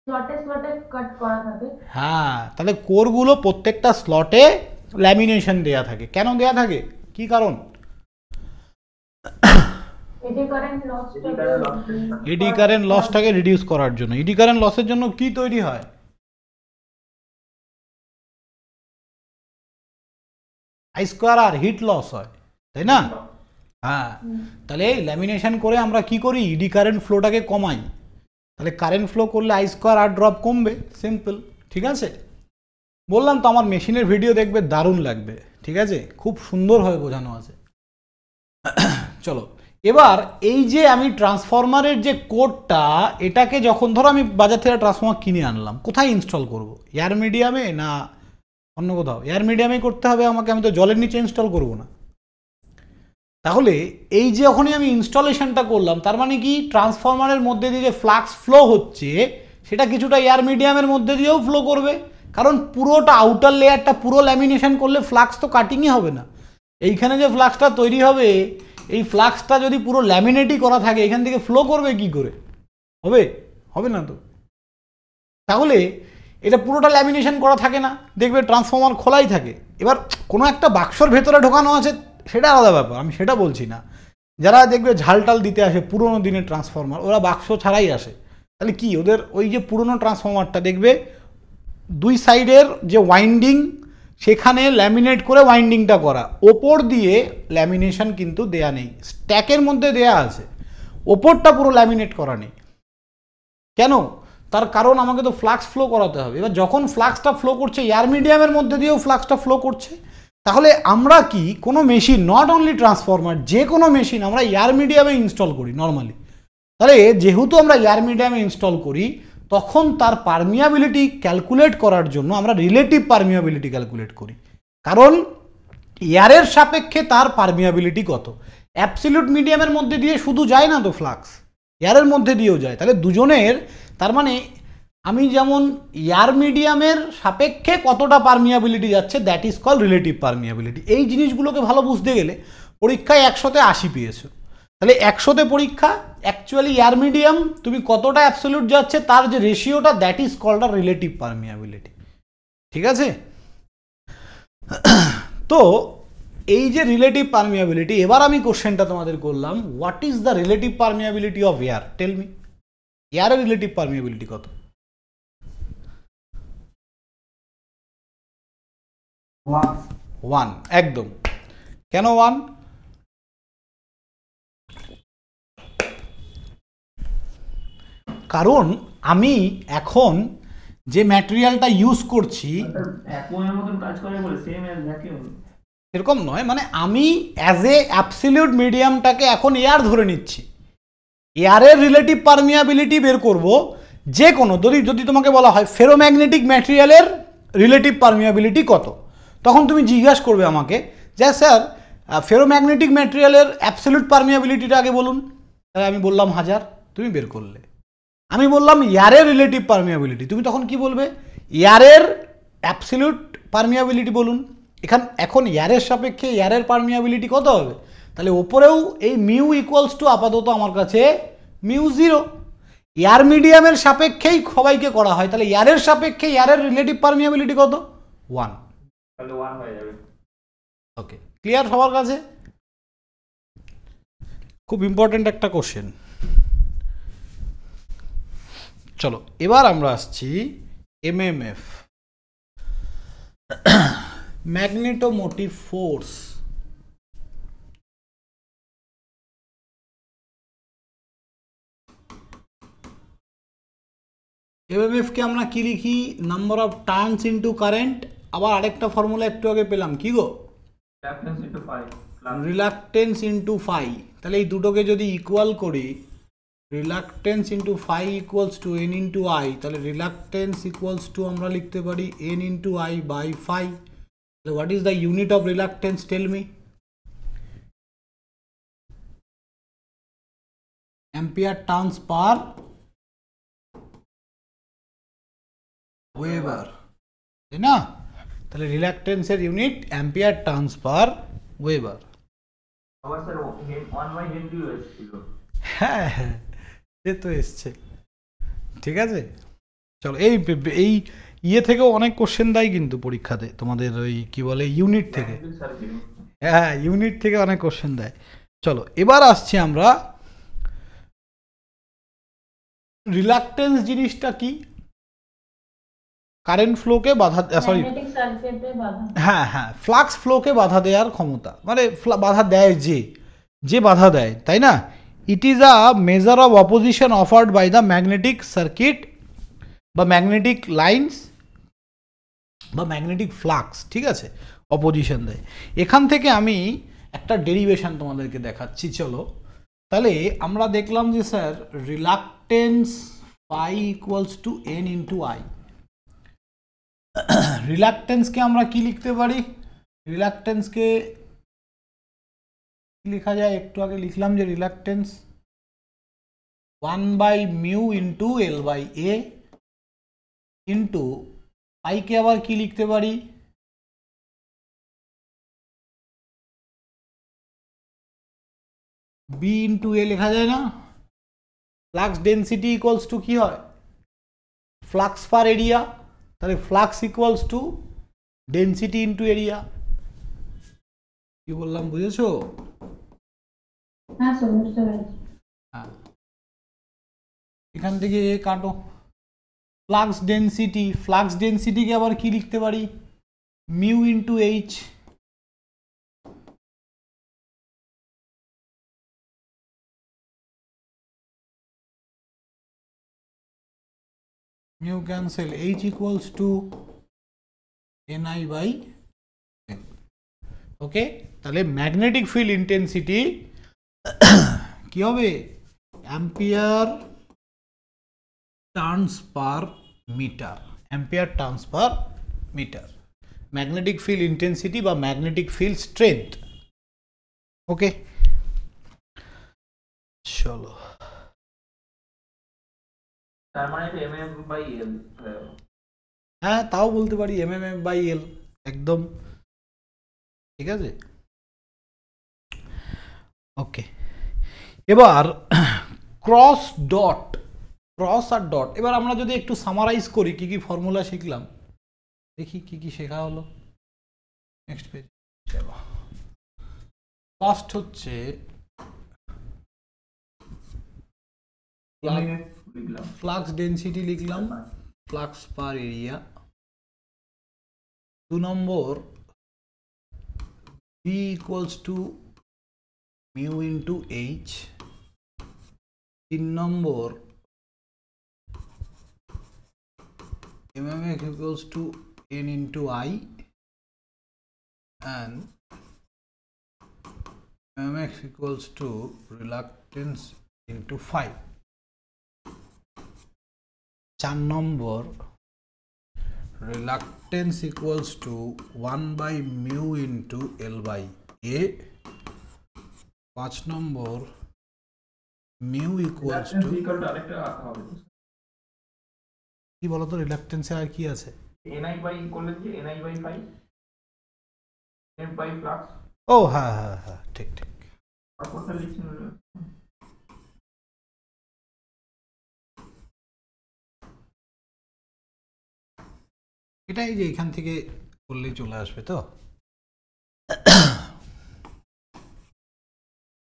Speaker 3: স্লটে স্লটে কাট করা থাকে।
Speaker 1: হ্যাঁ, তাহলে কোরগুলো প্রত্যেকটা স্লটে ল্যামিনেশন দেয়া থাকে। কেন দেয়া থাকে, কি কারণ? এডি কারেন্ট লসটাকে রিডিউস করার জন্য। এডি কারেন্ট লসের জন্য কি তৈরি হয়? আই স্কোয়ার আর হিট লস হয়, তাই না? হ্যাঁ, তাহলে ল্যামিনেশন করে আমরা কি করি, ইডি কারেন্ট ফ্লোটাকে কমাই। তাহলে কারেন্ট ফ্লো করলে আই স্কোয়ার আর ড্রপ কমবে, সিম্পল। ঠিক আছে, বললাম তো আমার মেশিনের ভিডিও দেখবে, দারুণ লাগবে। ঠিক আছে, খুব সুন্দরভাবে বোঝানো আছে। চলো এবার এই যে আমি ট্রান্সফরমারের যে কোডটা, এটাকে যখন ধরো আমি বাজার থেকে ট্রান্সফরমার কিনে আনলাম, কোথায় ইনস্টল করব? এয়ার মিডিয়ামে না অন্য কোথাও? এয়ার মিডিয়ামে করতে হবে আমাকে, আমি তো জলের নিচে ইনস্টল করব না। তাহলে এই যে যখনই আমি ইনস্টলেশনটা করলাম, তার মানে কি ট্রান্সফরমারের মধ্যে দিয়ে যে ফ্লাক্স ফ্লো হচ্ছে সেটা কিছুটা এয়ার মিডিয়ামের মধ্যে দিয়েও ফ্লো করবে, কারণ পুরোটা আউটার লেয়ারটা পুরো ল্যামিনেশন করলে ফ্লাক্স তো কাটিংই হবে না। এইখানে যে ফ্লাক্সটা তৈরি হবে, এই ফ্লাক্সটা যদি পুরো ল্যামিনেটই করা থাকে, এখান থেকে ফ্লো করবে কি করে? হবে? হবে না তো। তাহলে এটা পুরোটা ল্যামিনেশন করা থাকে না, দেখবে ট্রান্সফরমার খোলাই থাকে। এবার কোনো একটা বাক্সর ভেতরে ঢোকানো আছে, সেটা আলাদা ব্যাপার, আমি সেটা বলছি না। যারা দেখবে ঝালটাল দিতে আসে পুরোনো দিনের ট্রান্সফরমার, ওরা বাক্স ছাড়াই আসে। তাহলে কি ওদের ওই যে পুরোনো ট্রান্সফরমারটা দেখবে দুই সাইডের যে ওয়াইন্ডিং, সেখানে ল্যামিনেট করে ওয়াইন্ডিংটা করা, ওপর দিয়ে ল্যামিনেশন কিন্তু দেয়া নেই, স্ট্যাকের মধ্যে দেয়া আছে, ওপরটা পুরো ল্যামিনেট করা নেই। কেন? তার কারণ আমাকে তো ফ্লাক্স ফ্লো করাতে হবে। এবার যখন ফ্লাক্সটা ফ্লো করছে, এয়ার মিডিয়ামের মধ্যে দিয়েও ফ্লাক্সটা ফ্লো করছে, তাহলে আমরা কি কোনো মেশিন, নট অনলি ট্রান্সফরমার, যে কোনো মেশিন আমরা এয়ার মিডিয়ামে ইনস্টল করি নর্মালি। তাহলে যেহেতু আমরা এয়ার মিডিয়ামে ইনস্টল করি, তখন তার পারমিয়াবিলিটি ক্যালকুলেট করার জন্য আমরা রিলেটিভ পারমিয়াবিলিটি ক্যালকুলেট করি, কারণ এয়ারের সাপেক্ষে তার পারমিয়াবিলিটি কত। অ্যাবসলিউট মিডিয়ামের মধ্যে দিয়ে শুধু যায় না তো ফ্লাক্স, এয়ারের মধ্যে দিয়েও যায়। তাহলে দুজনের, তার মানে আমি যেমন এয়ার মিডিয়ামের সাপেক্ষে কতটা পারমিয়াবিলিটি যাচ্ছে, that is call relative permeability. এই জিনিসগুলোকে ভালো বুঝতে গেলে পরীক্ষায় 100-তে 80 পেয়েছো, তাহলে 100-তে পরীক্ষা অ্যাকচুয়ালি এয়ার মিডিয়াম তুমি কতটা অ্যাবসলিউট যাচ্ছে তার যে রেশিওটা, দ্যাট ইজ কল্ড আর রিলেটিভ পারমিয়াবিলিটি। ঠিক আছে, তো এই যে রিলেটিভ পারমিয়াবিলিটি, এবার আমি কোশ্চেনটা তোমাদের করলাম, what is the relative permeability of air? Tell me, এয়ারের রিলেটিভ পারমিয়াবিলিটি কত? 1, একদম। কেন 1? কারণ আমি এখন যে ম্যাটেরিয়ালটা ইউজ করছি এরকম নয়, মানে আমি অ্যাজ এ অ্যাবসলিউট মিডিয়ামটাকে এখন এয়ার ধরে নিচ্ছি। এয়ারের রিলেটিভ পারমিয়াবিলিটি বের করব যে কোনো, যদি তোমাকে বলা হয় ফেরোম্যাগনেটিক ম্যাটেরিয়ালের রিলেটিভ পারমিয়াবিলিটি কত, তখন তুমি জিজ্ঞাসা করবে আমাকে যে স্যার ফেরোম্যাগনেটিক ম্যাটেরিয়ালের অ্যাবসলিউট পারমিয়াবিলিটিটা আগে বলুন। তাহলে আমি বললাম 1000, তুমি বের করলে। আমি বললাম এয়ারের রিলেটিভ পারমিয়াবিলিটি, তুমি তখন কি বলবে? এয়ারের অ্যাবসলিউট পারমিয়াবিলিটি বলুন। এখন এয়ারের সাপেক্ষে এয়ারের পারমিয়াবিলিটি কত হবে? তাহলে ওপরেও এই মিউ ইকুয়ালস টু আপাতত আমার কাছে মিউ 0। এয়ার মিডিয়ামের সাপেক্ষেই সবাইকে করা হয়, তাহলে এয়ারের সাপেক্ষে এয়ারের রিলেটিভ পারমিয়াবিলিটি কত? 1।
Speaker 2: তাহলে 1 হয়ে যাবে।
Speaker 1: ওকে, ক্লিয়ার সবার কাছে? খুব ইম্পর্টেন্ট একটা কোশ্চেন। চলো এবার আমরা আসছি এমএমএফ, ম্যাগনেটোমোটিভ ফোর্স। এমএমএফ কে আমরা কি লিখি? Number of turns into current. আবার আরেকটা ফর্মুলা একটু আগে পেলাম, কি গো?
Speaker 2: Reluctance into phi.
Speaker 1: Reluctance into phi, তাহলে এই দুটোকে যদি ইকুয়াল করি, reluctance into phi equals to N into I, তাহলে রিলাক্টেন্স ইকুয়ালস টু আমরা লিখতে পারি N into I by phi. What is the unit of reluctance, tell me? Ampere turns per weber, তাই না? তাহলে রিলাক্টেন্সের unit ampere turns per weber.
Speaker 2: আবার sir 1/Henry এসেছিল।
Speaker 1: হ্যাঁ হ্যাঁ, এ তো এসছে, ঠিক আছে। চলো, এই ইয়ে থেকেও অনেক কোশ্চেন দেয় কিন্তু পরীক্ষাতে, তোমাদের ওই কি বলে ইউনিট থেকে। হ্যাঁ, ইউনিট থেকে অনেক কোশ্চেন দেয়। চলো এবার আসছি আমরা, রিলাক্টেন্স জিনিসটা কি? কারেন্ট ফ্লোকে বাধা, সরি,
Speaker 3: ম্যাগনেটিক সার্কিটে বাধা।
Speaker 1: হ্যাঁ হ্যাঁ, ফ্লাক্স ফ্লোকে বাধা দেওয়ার ক্ষমতা, মানে বাধা দেয় যে বাধা দেয়, তাই না? It is a measure of opposition offered by the magnetic circuit বা ম্যাগনেটিক লাইন্স বা ম্যাগনেটিক ফ্লাক্স, ঠিক আছে, অপোজিশন দেয়। এখান থেকে আমি একটা ডেরিভেশন তোমাদেরকে দেখাচ্ছি। চলো, তাহলে আমরা দেখলাম যে sir reluctance phi equals to N into I. রিলাক্টেন্সকে আমরা কি লিখতে পারি? রিলাক্টেন্সকে লেখা যায়, একটু আগে লিখলাম যে reluctance 1/μ into L by A into আইকে আবার কি লিখতে পারি? বি ইন্টু এ লেখা যায় না? ফ্লাক্স ডেন্সিটি ইকুয়ালস টু কি হয়? Flux per area. তাহলে flux equals to density into area. কি বললাম, বুঝেছো?
Speaker 3: হ্যাঁ স্যার, বুঝতে পেরেছি।
Speaker 1: হ্যাঁ, এখান থেকে কাটো। ফ্লাক্স ডেন্সিটিকে আবার কি লিখতে পারি? Mu into H. Mu cancel, H equals to NI by N. Okay, তাহলে ম্যাগনেটিক ফিল্ড ইন্টেন্সিটি কি হবে? Ampere turns per metre. Ampere turns per metre, magnetic field intensity বা ম্যাগনেটিক ফিল্ড স্ট্রেংথ। ওকে, চলো।
Speaker 2: তার মানে এটা mm/L।
Speaker 1: হ্যাঁ, তাও বলতে পারি mm বাই এল, একদম ঠিক আছে। ওকে, এবার ক্রস আর ডট। এবার আমরা যদি একটু সামারাইজ করি কি কি ফর্মুলা শিখলাম, দেখি কি কি শেখা হলো। Next page. চলো, ফার্স্ট হচ্ছে ফ্লাক্স ডেন্সিটি লিখলাম, flux per area. 2 number V equals to mu into H. 3 number mmx equals to n into I and mmx equals to reluctance into phi. 4 number reluctance equals to 1/μ into L by A. 5 number mu equals to কি বলতো, রিলাক্টেন্সে আর কি আছে? ও হ্যাঁ হ্যাঁ হ্যাঁ, ঠিক ঠিক। এটাই যে এখান থেকে করলেই চলে আসবে তো।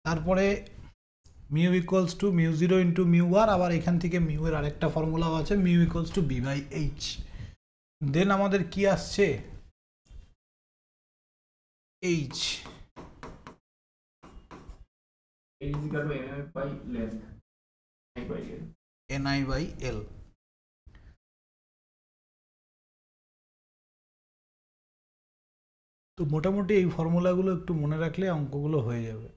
Speaker 1: তারপরে mu equals to mu 0 into mu R, আবার এখান থেকে মিউ এর আরেকটা ফর্মুলাও আছে, mu equals to B by H. Then আমাদের কি আসছে? H NI by L. তো মোটামুটি এই ফর্মুলাগুলো একটু মনে রাখলে অঙ্কগুলো হয়ে যাবে,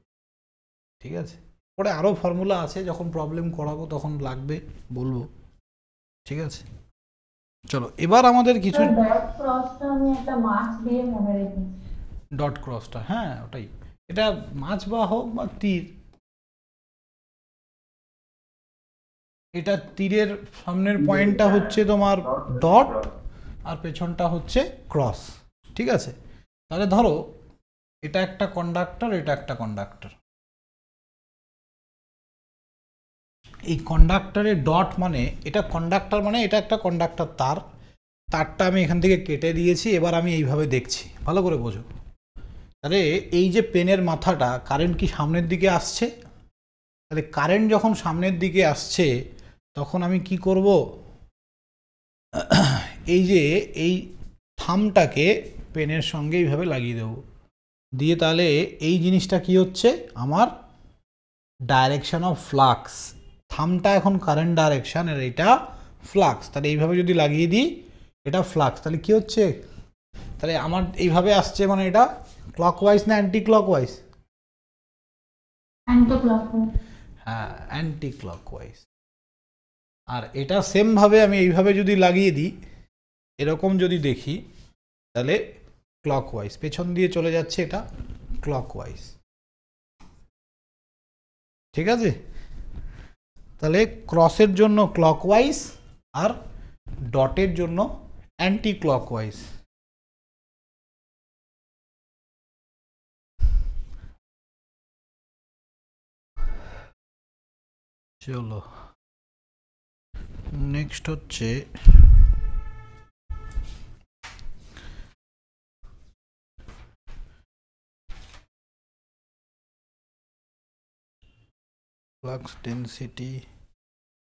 Speaker 1: ঠিক আছে, পরে আরও ফর্মুলা আছে, যখন প্রবলেম করাবো তখন লাগবে বলবো, ঠিক আছে। চলো এবার আমাদের কিছু
Speaker 3: ডট ক্রসটা আমি একটা মাছ দিয়ে মনে রেখেছি।
Speaker 1: ডট ক্রসটা, হ্যাঁ ওটাই, এটা মাছ বা হোক বা তীর, এটা তীরের সামনের পয়েন্টটা হচ্ছে তোমার ডট আর পেছনটা হচ্ছে ক্রস, ঠিক আছে। তাহলে ধরো এটা একটা কন্ডাক্টর, এটা একটা কন্ডাক্টর, এই কন্ডাক্টরের ডট মানে এটা কন্ডাক্টর, মানে এটা একটা কন্ডাক্টর তার, তারটা আমি এখান থেকে কেটে দিয়েছি, এবার আমি এইভাবে দেখছি, ভালো করে বোঝো। তাহলে এই যে পেনের মাথাটা, কারেন্ট কি সামনের দিকে আসছে? তাহলে কারেন্ট যখন সামনের দিকে আসছে তখন আমি কি করব, এই যে এই থামটাকে পেনের সঙ্গে এইভাবে লাগিয়ে দেব, দিয়ে তাহলে এই জিনিসটা কি হচ্ছে, আমার ডাইরেকশন অফ ফ্লাক্স, থামটা এখন কারেন্ট ডাইরেকশন আর এটা ফ্লাক্স, তাহলে এইভাবে যদি লাগিয়ে দিই এটা ফ্লাক্স, তাহলে কি হচ্ছে, তাহলে আমার এইভাবে আসছে, মানে এটা ক্লকওয়াইজ না অ্যান্টি ক্লকওয়াইজ?
Speaker 3: Anti clockwise.
Speaker 1: হ্যাঁ অ্যান্টি ক্লকওয়াইজ। আর এটা সেমভাবে আমি এইভাবে যদি লাগিয়ে দিই, এরকম যদি দেখি, তাহলে ক্লকওয়াইজ, পেছন দিয়ে চলে যাচ্ছে এটা ক্লকওয়াইজ, ঠিক আছে। তাহলে ক্রসের জন্য ক্লকওয়াইজ আর ডটের জন্য অ্যান্টি ক্লকওয়াইজ। চলো নেক্সট হচ্ছে ফ্লাক্স ডেনসিটি।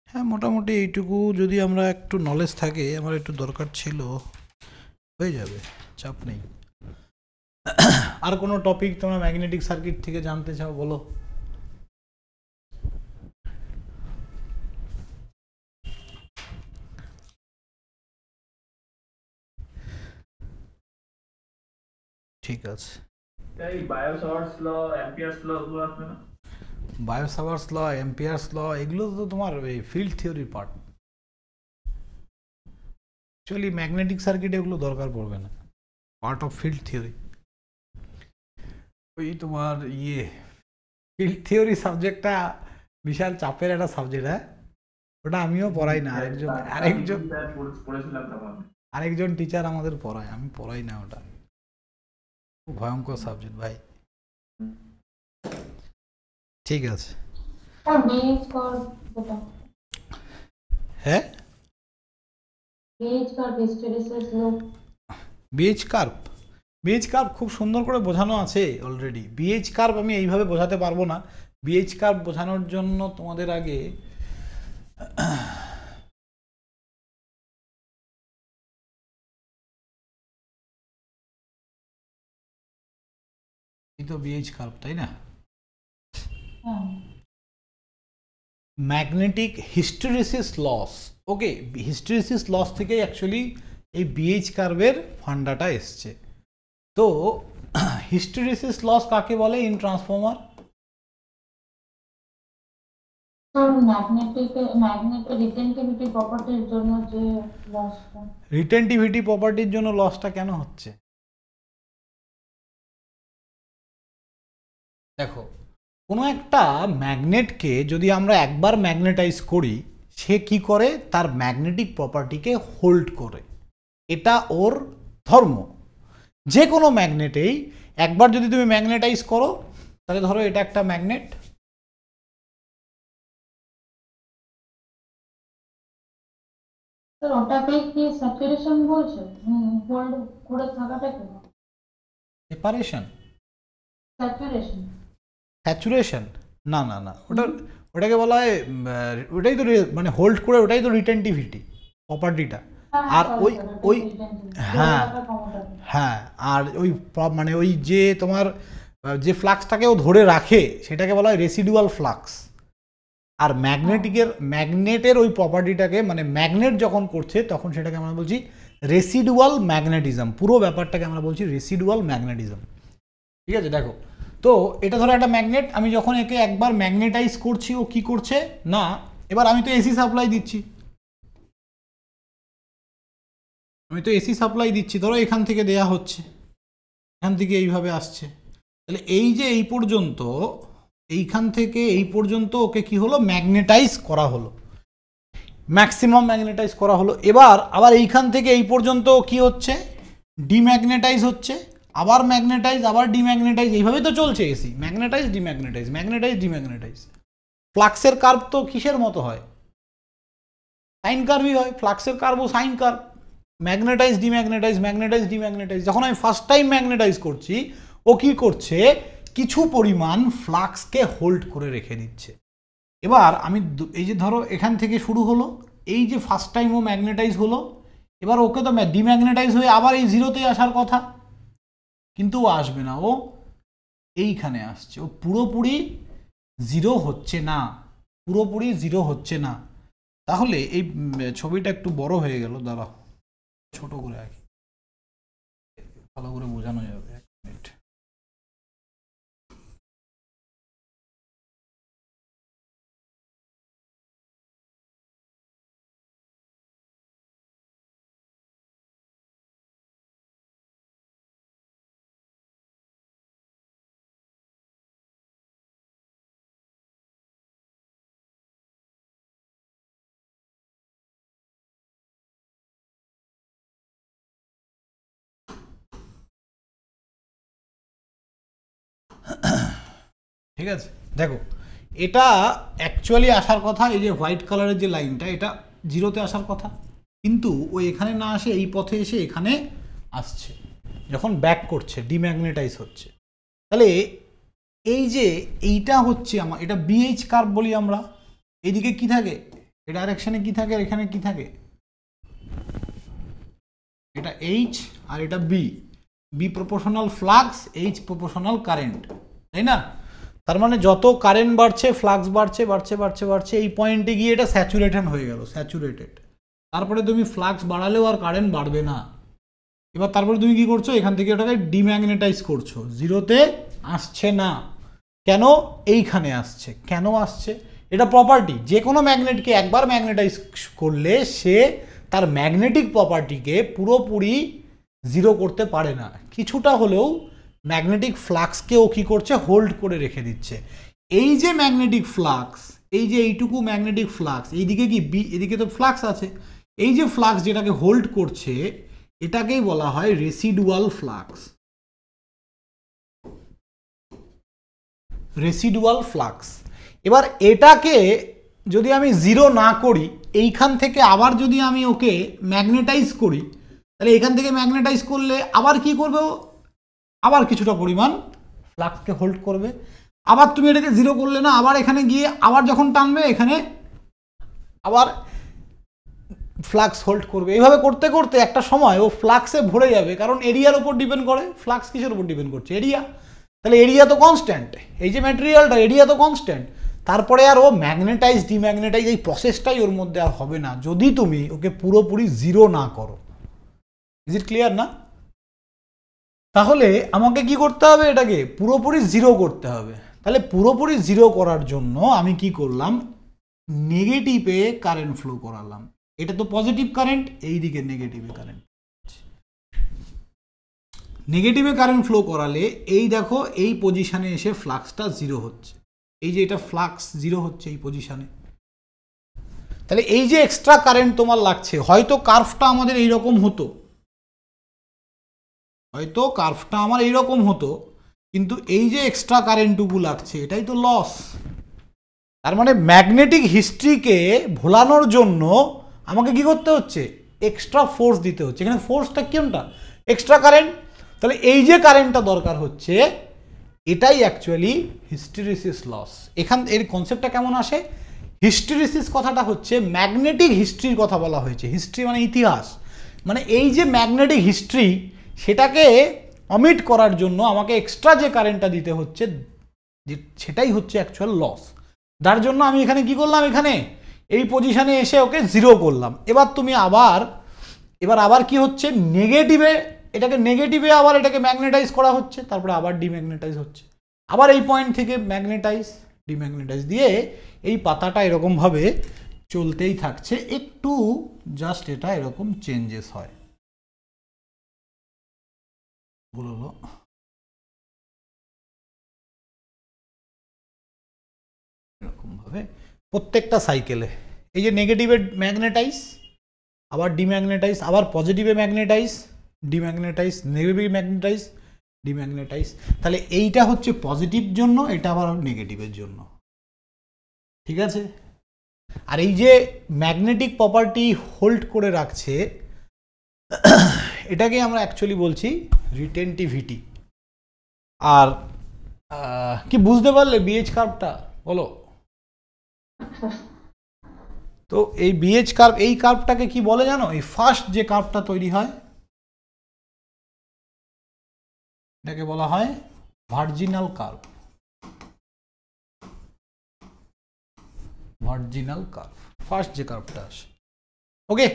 Speaker 1: হ্যাঁ মোটামুটি এইটুকু যদি আমরা একটু নলেজ থাকে, আমার একটু দরকার ছিল, হয়ে যাবে, চাপ নেই। আর কোনো টপিক তোমরা ম্যাগনেটিক সার্কিট থেকে জানতে চাও বলো? ঠিক আছে,
Speaker 2: এই বায়োসাভার্টস ল, অ্যাম্পিয়ারস ল এগুলো আসবে না?
Speaker 1: বায়োসাভার্টস ল, অ্যাম্পিয়ারস ল, এগুলো তো তোমার এই field theory part, actually magnetic সার্কিটে এগুলো দরকার পড়বে না, পার্ট অফ ফিল্ড থিওরি। ওই তোমার ফিল্ড থিওরি সাবজেক্টটা বিশাল চাপের একটা সাবজেক্ট, হ্যাঁ ওটা আমিও পড়াই না, আরেকজন টিচার আমাদের পড়ায়, আমি পড়াই না, ওটা খুব ভয়ঙ্কর সাবজেক্ট ভাই। ঠিক আছে, হ্যাঁ বিএইচ কার্ভ, বিএইচ কার্ভ খুব সুন্দর করে বোঝানো আছে অলরেডি। বিএইচ কার্ভ আমি এইভাবে বোঝাতে পারবো না, বিএইচ কার্ভ বোঝানোর জন্য তোমাদের আগে এই তো বিএইচ কার্ভ, তাই না? ম্যাগনেটিক হিস্টেরিসিস লস, ওকে, হিস্টেরিসিস লস থেকে অ্যাকচুয়ালি এই বিএইচ কার্ভের ফান্ডাটা এসছে। তো হিস্টেরিসিস লস কাকে বলে ইন ট্রান্সফর্মার?
Speaker 3: রিটেনটিভিটি প্রপার্টির জন্য যে লসটা,
Speaker 1: রিটেনটিভিটি প্রপার্টির জন্য লসটা কেন হচ্ছে? দেখো কোনো একটা ম্যাগনেটকে যদি আমরা একবার ম্যাগনেটাইজ করি, সে কি করে, তার ম্যাগনেটিক প্রপার্টিকে হোল্ড করে, এটা ওর ধর্ম। যে কোনো ম্যাগনেটেই একবার যদি তুমি ম্যাগনেটাইজ করো, তাহলে ধরো এটা একটা ম্যাগনেট,
Speaker 3: ওটাকে কি স্যাচুরেশন বলছো? হোল্ড করে থাকাটাকে
Speaker 1: সেপারেশন,
Speaker 3: স্যাচুরেশন?
Speaker 1: স্যাচুরেশন না না না, ওটাকে বলা হয়, ওটাই তো মানে হোল্ড করে, ওটাই তো রিটেনটিভিটি প্রপার্টিটা। আর ওই হ্যাঁ হ্যাঁ, আর ওই মানে ওই যে তোমার যে ফ্লাক্সটাকেও ধরে রাখে সেটাকে বলা হয় রেসিডুয়াল ফ্লাক্স। আর ম্যাগনেটের ওই প্রপার্টিটাকে, মানে ম্যাগনেট যখন করছে তখন সেটাকে আমরা বলছি রেসিডুয়াল ম্যাগনেটিজম, পুরো ব্যাপারটাকে আমরা বলছি রেসিডুয়াল ম্যাগনেটিজম, ঠিক আছে। দেখো তো এটা ধরো একটা ম্যাগনেট, আমি যখন একে একবার ম্যাগনেটাইজ করছি ও কি করছে না, এবার আমি তো এসি সাপ্লাই দিচ্ছি, ধরো এখান থেকে দেয়া হচ্ছে, এখান থেকে এইভাবে আসছে, তাহলে এই যে এই পর্যন্ত, এইখান থেকে এই পর্যন্ত ওকে কি হলো, ম্যাগনেটাইজ করা হলো, ম্যাক্সিমাম ম্যাগনেটাইজ করা হলো। এবার আবার এইখান থেকে এই পর্যন্ত কি হচ্ছে, ডিম্যাগনেটাইজ হচ্ছে, আবার ম্যাগনেটাইজ, আবার ডিম্যাগনেটাইজ, এইভাবে তো চলছে এসি, ম্যাগনেটাইজ ডিম্যাগনেটাইজ, ম্যাগনেটাইজ ডিম্যাগনেটাইজ। ফ্লাক্সের কার্ভ তো কিসের মতো হয়, সাইন কার্ভই হয়, ফ্লাক্সের কার্ভও সাইন কার্ভ, ম্যাগনেটাইজ ডিম্যাগনেটাইজ, ম্যাগনেটাইজ ডিম্যাগনেটাইজ। যখন আমি ফার্স্ট টাইম ম্যাগনেটাইজ করছি, ও কি করছে, কিছু পরিমাণ ফ্লাক্সকে হোল্ড করে রেখে দিচ্ছে। এবার আমি এই যে ধরো এখান থেকে শুরু হলো, এই যে ফার্স্ট টাইম ও ম্যাগনেটাইজ হলো, এবার ওকে তো ডিম্যাগনেটাইজ হয়ে আবার এই জিরোতে আসার কথা, কিন্তু ও আসবে না, ও এইখানে আসছে, ও পুরোপুরি জিরো হচ্ছে না, পুরোপুরি জিরো হচ্ছে না। তাহলে এই ছবিটা একটু বড় হয়ে গেল, দাঁড়াও ছোট করে আঁকি, ভালো করে বোঝানো যাবে। এক মিনিট, ঠিক আছে, দেখো এটা অ্যাকচুয়ালি আসার কথা, এই যে হোয়াইট কালারের যে লাইনটা, এটা জিরোতে আসার কথা, কিন্তু ও এখানে না আসে এই পথে এসে এখানে আসছে, যখন ব্যাক করছে, ডিম্যাগনেটাইজ হচ্ছে। তাহলে এই যে এইটা হচ্ছে আমার, এটা বিএইচ কার্ভ বলি আমরা, এইদিকে কি থাকে, এই ডাইরেকশনে কি থাকে, এখানে কি থাকে, এটা এইচ আর এটা B, B proportional flux, H proportional current, তাই না? তার মানে যত কারেন্ট বাড়ছে, ফ্লাক্স বাড়ছে বাড়ছে বাড়ছে বাড়ছে, এই পয়েন্টে গিয়ে এটা স্যাচুরেটেড হয়ে গেল, স্যাচুরেটেড। তারপরে তুমি ফ্লাক্স বাড়ালেও আর কারেন্ট বাড়বে না। এবার তারপরে তুমি কি করছো, এখান থেকে ওটাকে ডিম্যাগনেটাইজ করছো, জিরোতে আসছে না, কেন এইখানে আসছে, কেন আসছে, এটা প্রপার্টি। যে কোনো ম্যাগনেটকে একবার ম্যাগনেটাইজ করলে সে তার ম্যাগনেটিক প্রপার্টিকে পুরোপুরি জিরো করতে পারে না, কিছুটা হলেও ম্যাগনেটিক ফ্লাক্সকেও কী করছে, হোল্ড করে রেখে দিচ্ছে। এই যে ম্যাগনেটিক ফ্লাক্স, এই যে এইটুকু ম্যাগনেটিক ফ্লাক্স, এইদিকে কি বি, এদিকে তো ফ্লাক্স আছে, এই যে ফ্লাক্স যেটাকে হোল্ড করছে, এটাকেই বলা হয় রেসিডুয়াল ফ্লাক্স, রেসিডুয়াল ফ্লাক্স। এবার এটাকে যদি আমি জিরো না করি, এইখান থেকে আবার যদি আমি ওকে ম্যাগনেটাইজ করি, তাহলে এখান থেকে ম্যাগনেটাইজ করলে আবার কি করবে, আবার কিছুটা পরিমাণ ফ্লাক্সকে হোল্ড করবে। আবার তুমি এটাকে জিরো করলে না, আবার এখানে গিয়ে আবার যখন টানবে এখানে আবার ফ্লাক্স হোল্ড করবে। এইভাবে করতে করতে একটা সময় ও ফ্লাক্সে ভরে যাবে, কারণ এরিয়ার উপর ডিপেন্ড করে। ফ্লাক্স কিসের উপর ডিপেন্ড করছে, এরিয়া। তাহলে এরিয়া তো কনস্ট্যান্ট, এই যে ম্যাটেরিয়ালটা, এরিয়া তো কনস্ট্যান্ট। তারপরে আর ও ম্যাগনেটাইজ ডিম্যাগনেটাইজ এই প্রসেসটাই ওর মধ্যে আর হবে না, যদি তুমি ওকে পুরোপুরি জিরো না করো। ইজ ইট ক্লিয়ার না? তাহলে আমাকে কি করতে হবে, এটাকে পুরোপুরি জিরো করতে হবে। তাহলে পুরোপুরি জিরো করার জন্য আমি কি করলাম, নেগেটিভে কারেন্ট ফ্লো করালাম। এটা তো পজিটিভ কারেন্ট, এই দিকে নেগেটিভে কারেন্ট, নেগেটিভে কারেন্ট ফ্লো করালে এই দেখো এই পজিশনে এসে ফ্লাক্সটা জিরো হচ্ছে, এই যে এটা ফ্লাক্স জিরো হচ্ছে এই পজিশনে। তাহলে এই যে এক্সট্রা কারেন্ট তোমার লাগছে, হয়তো কার্ভটা আমাদের এইরকম হতো, হয়তো কার্ভটা আমার এইরকম হতো, কিন্তু এই যে এক্সট্রা কারেন্টটুকু লাগছে এটাই তো লস। তার মানে ম্যাগনেটিক হিস্ট্রিকে ভোলানোর জন্য আমাকে কি করতে হচ্ছে, এক্সট্রা ফোর্স দিতে হচ্ছে। এখানে ফোর্সটা কোনটা, এক্সট্রা কারেন্ট। তাহলে এই যে কারেন্টটা দরকার হচ্ছে, এটাই অ্যাকচুয়ালি হিস্টেরিসিস লস। এখান এর কনসেপ্টটা কেমন আসে, হিস্টেরিসিস কথাটা হচ্ছে ম্যাগনেটিক হিস্ট্রির কথা বলা হয়েছে। হিস্ট্রি মানে ইতিহাস, মানে এই যে ম্যাগনেটিক হিস্ট্রি, সেটাকে অমিট করার জন্য আমাকে এক্সট্রা যে কারেন্টটা দিতে হচ্ছে, সেটাই হচ্ছে অ্যাকচুয়াল লস। যার জন্য আমি এখানে কি করলাম, এখানে এই পজিশনে এসে ওকে জিরো করলাম। এবার তুমি আবার কি হচ্ছে, নেগেটিভে, এটাকে নেগেটিভে আবার এটাকে ম্যাগনেটাইজ করা হচ্ছে, তারপরে আবার ডিম্যাগনেটাইজ হচ্ছে। আবার এই পয়েন্ট থেকে ম্যাগনেটাইজ ডিম্যাগনেটাইজ দিয়ে এই পাতাটা এরকমভাবে চলতেই থাকছে, একটু জাস্ট এটা এরকম চেঞ্জেস হয়। ভুল হলো, এরকমভাবে প্রত্যেকটা সাইকেলে এই যে নেগেটিভে ম্যাগনেটাইজ, আবার ডিম্যাগনেটাইজ, আবার পজিটিভে ম্যাগনেটাইজ, ডিম্যাগনেটাইজ, নেগেটিভ ম্যাগনেটাইজ, ডিম্যাগনেটাইজ। তাহলে এইটা হচ্ছে পজিটিভ জন্য, এটা আবার নেগেটিভের জন্য, ঠিক আছে। আর এই যে ম্যাগনেটিক প্রপার্টি হোল্ড করে রাখছে, এটাকে আমরা অ্যাকচুয়ালি বলছি রিটেনটিভিটি। আর কি বুঝতে পারলে বিএইচ কার্ভটা বলো? তো এই বিএইচ কার্ভ, এই কার্ভটাকে কি বলে জানো? এই ফার্স্ট যে কার্ভটা তৈরি হয় এটাকে বলা হয় ভার্জিনাল কার্ভ। ভার্জিনাল কার্ভ ফার্স্ট যে কার্ভটা আসে। ওকে,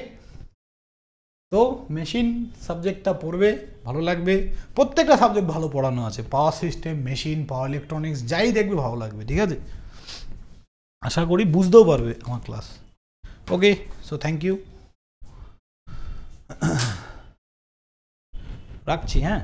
Speaker 1: তো মেশিন সাবজেক্টটা পড়বে, ভালো লাগবে। প্রত্যেকটা সাবজেক্ট ভালো পড়ানো আছে, power system, machine, power electronics, যাই দেখবে ভালো লাগবে, ঠিক আছে। আশা করি বুঝতেও পারবে আমার class. Okay, so thank you, রাখছি, হ্যাঁ।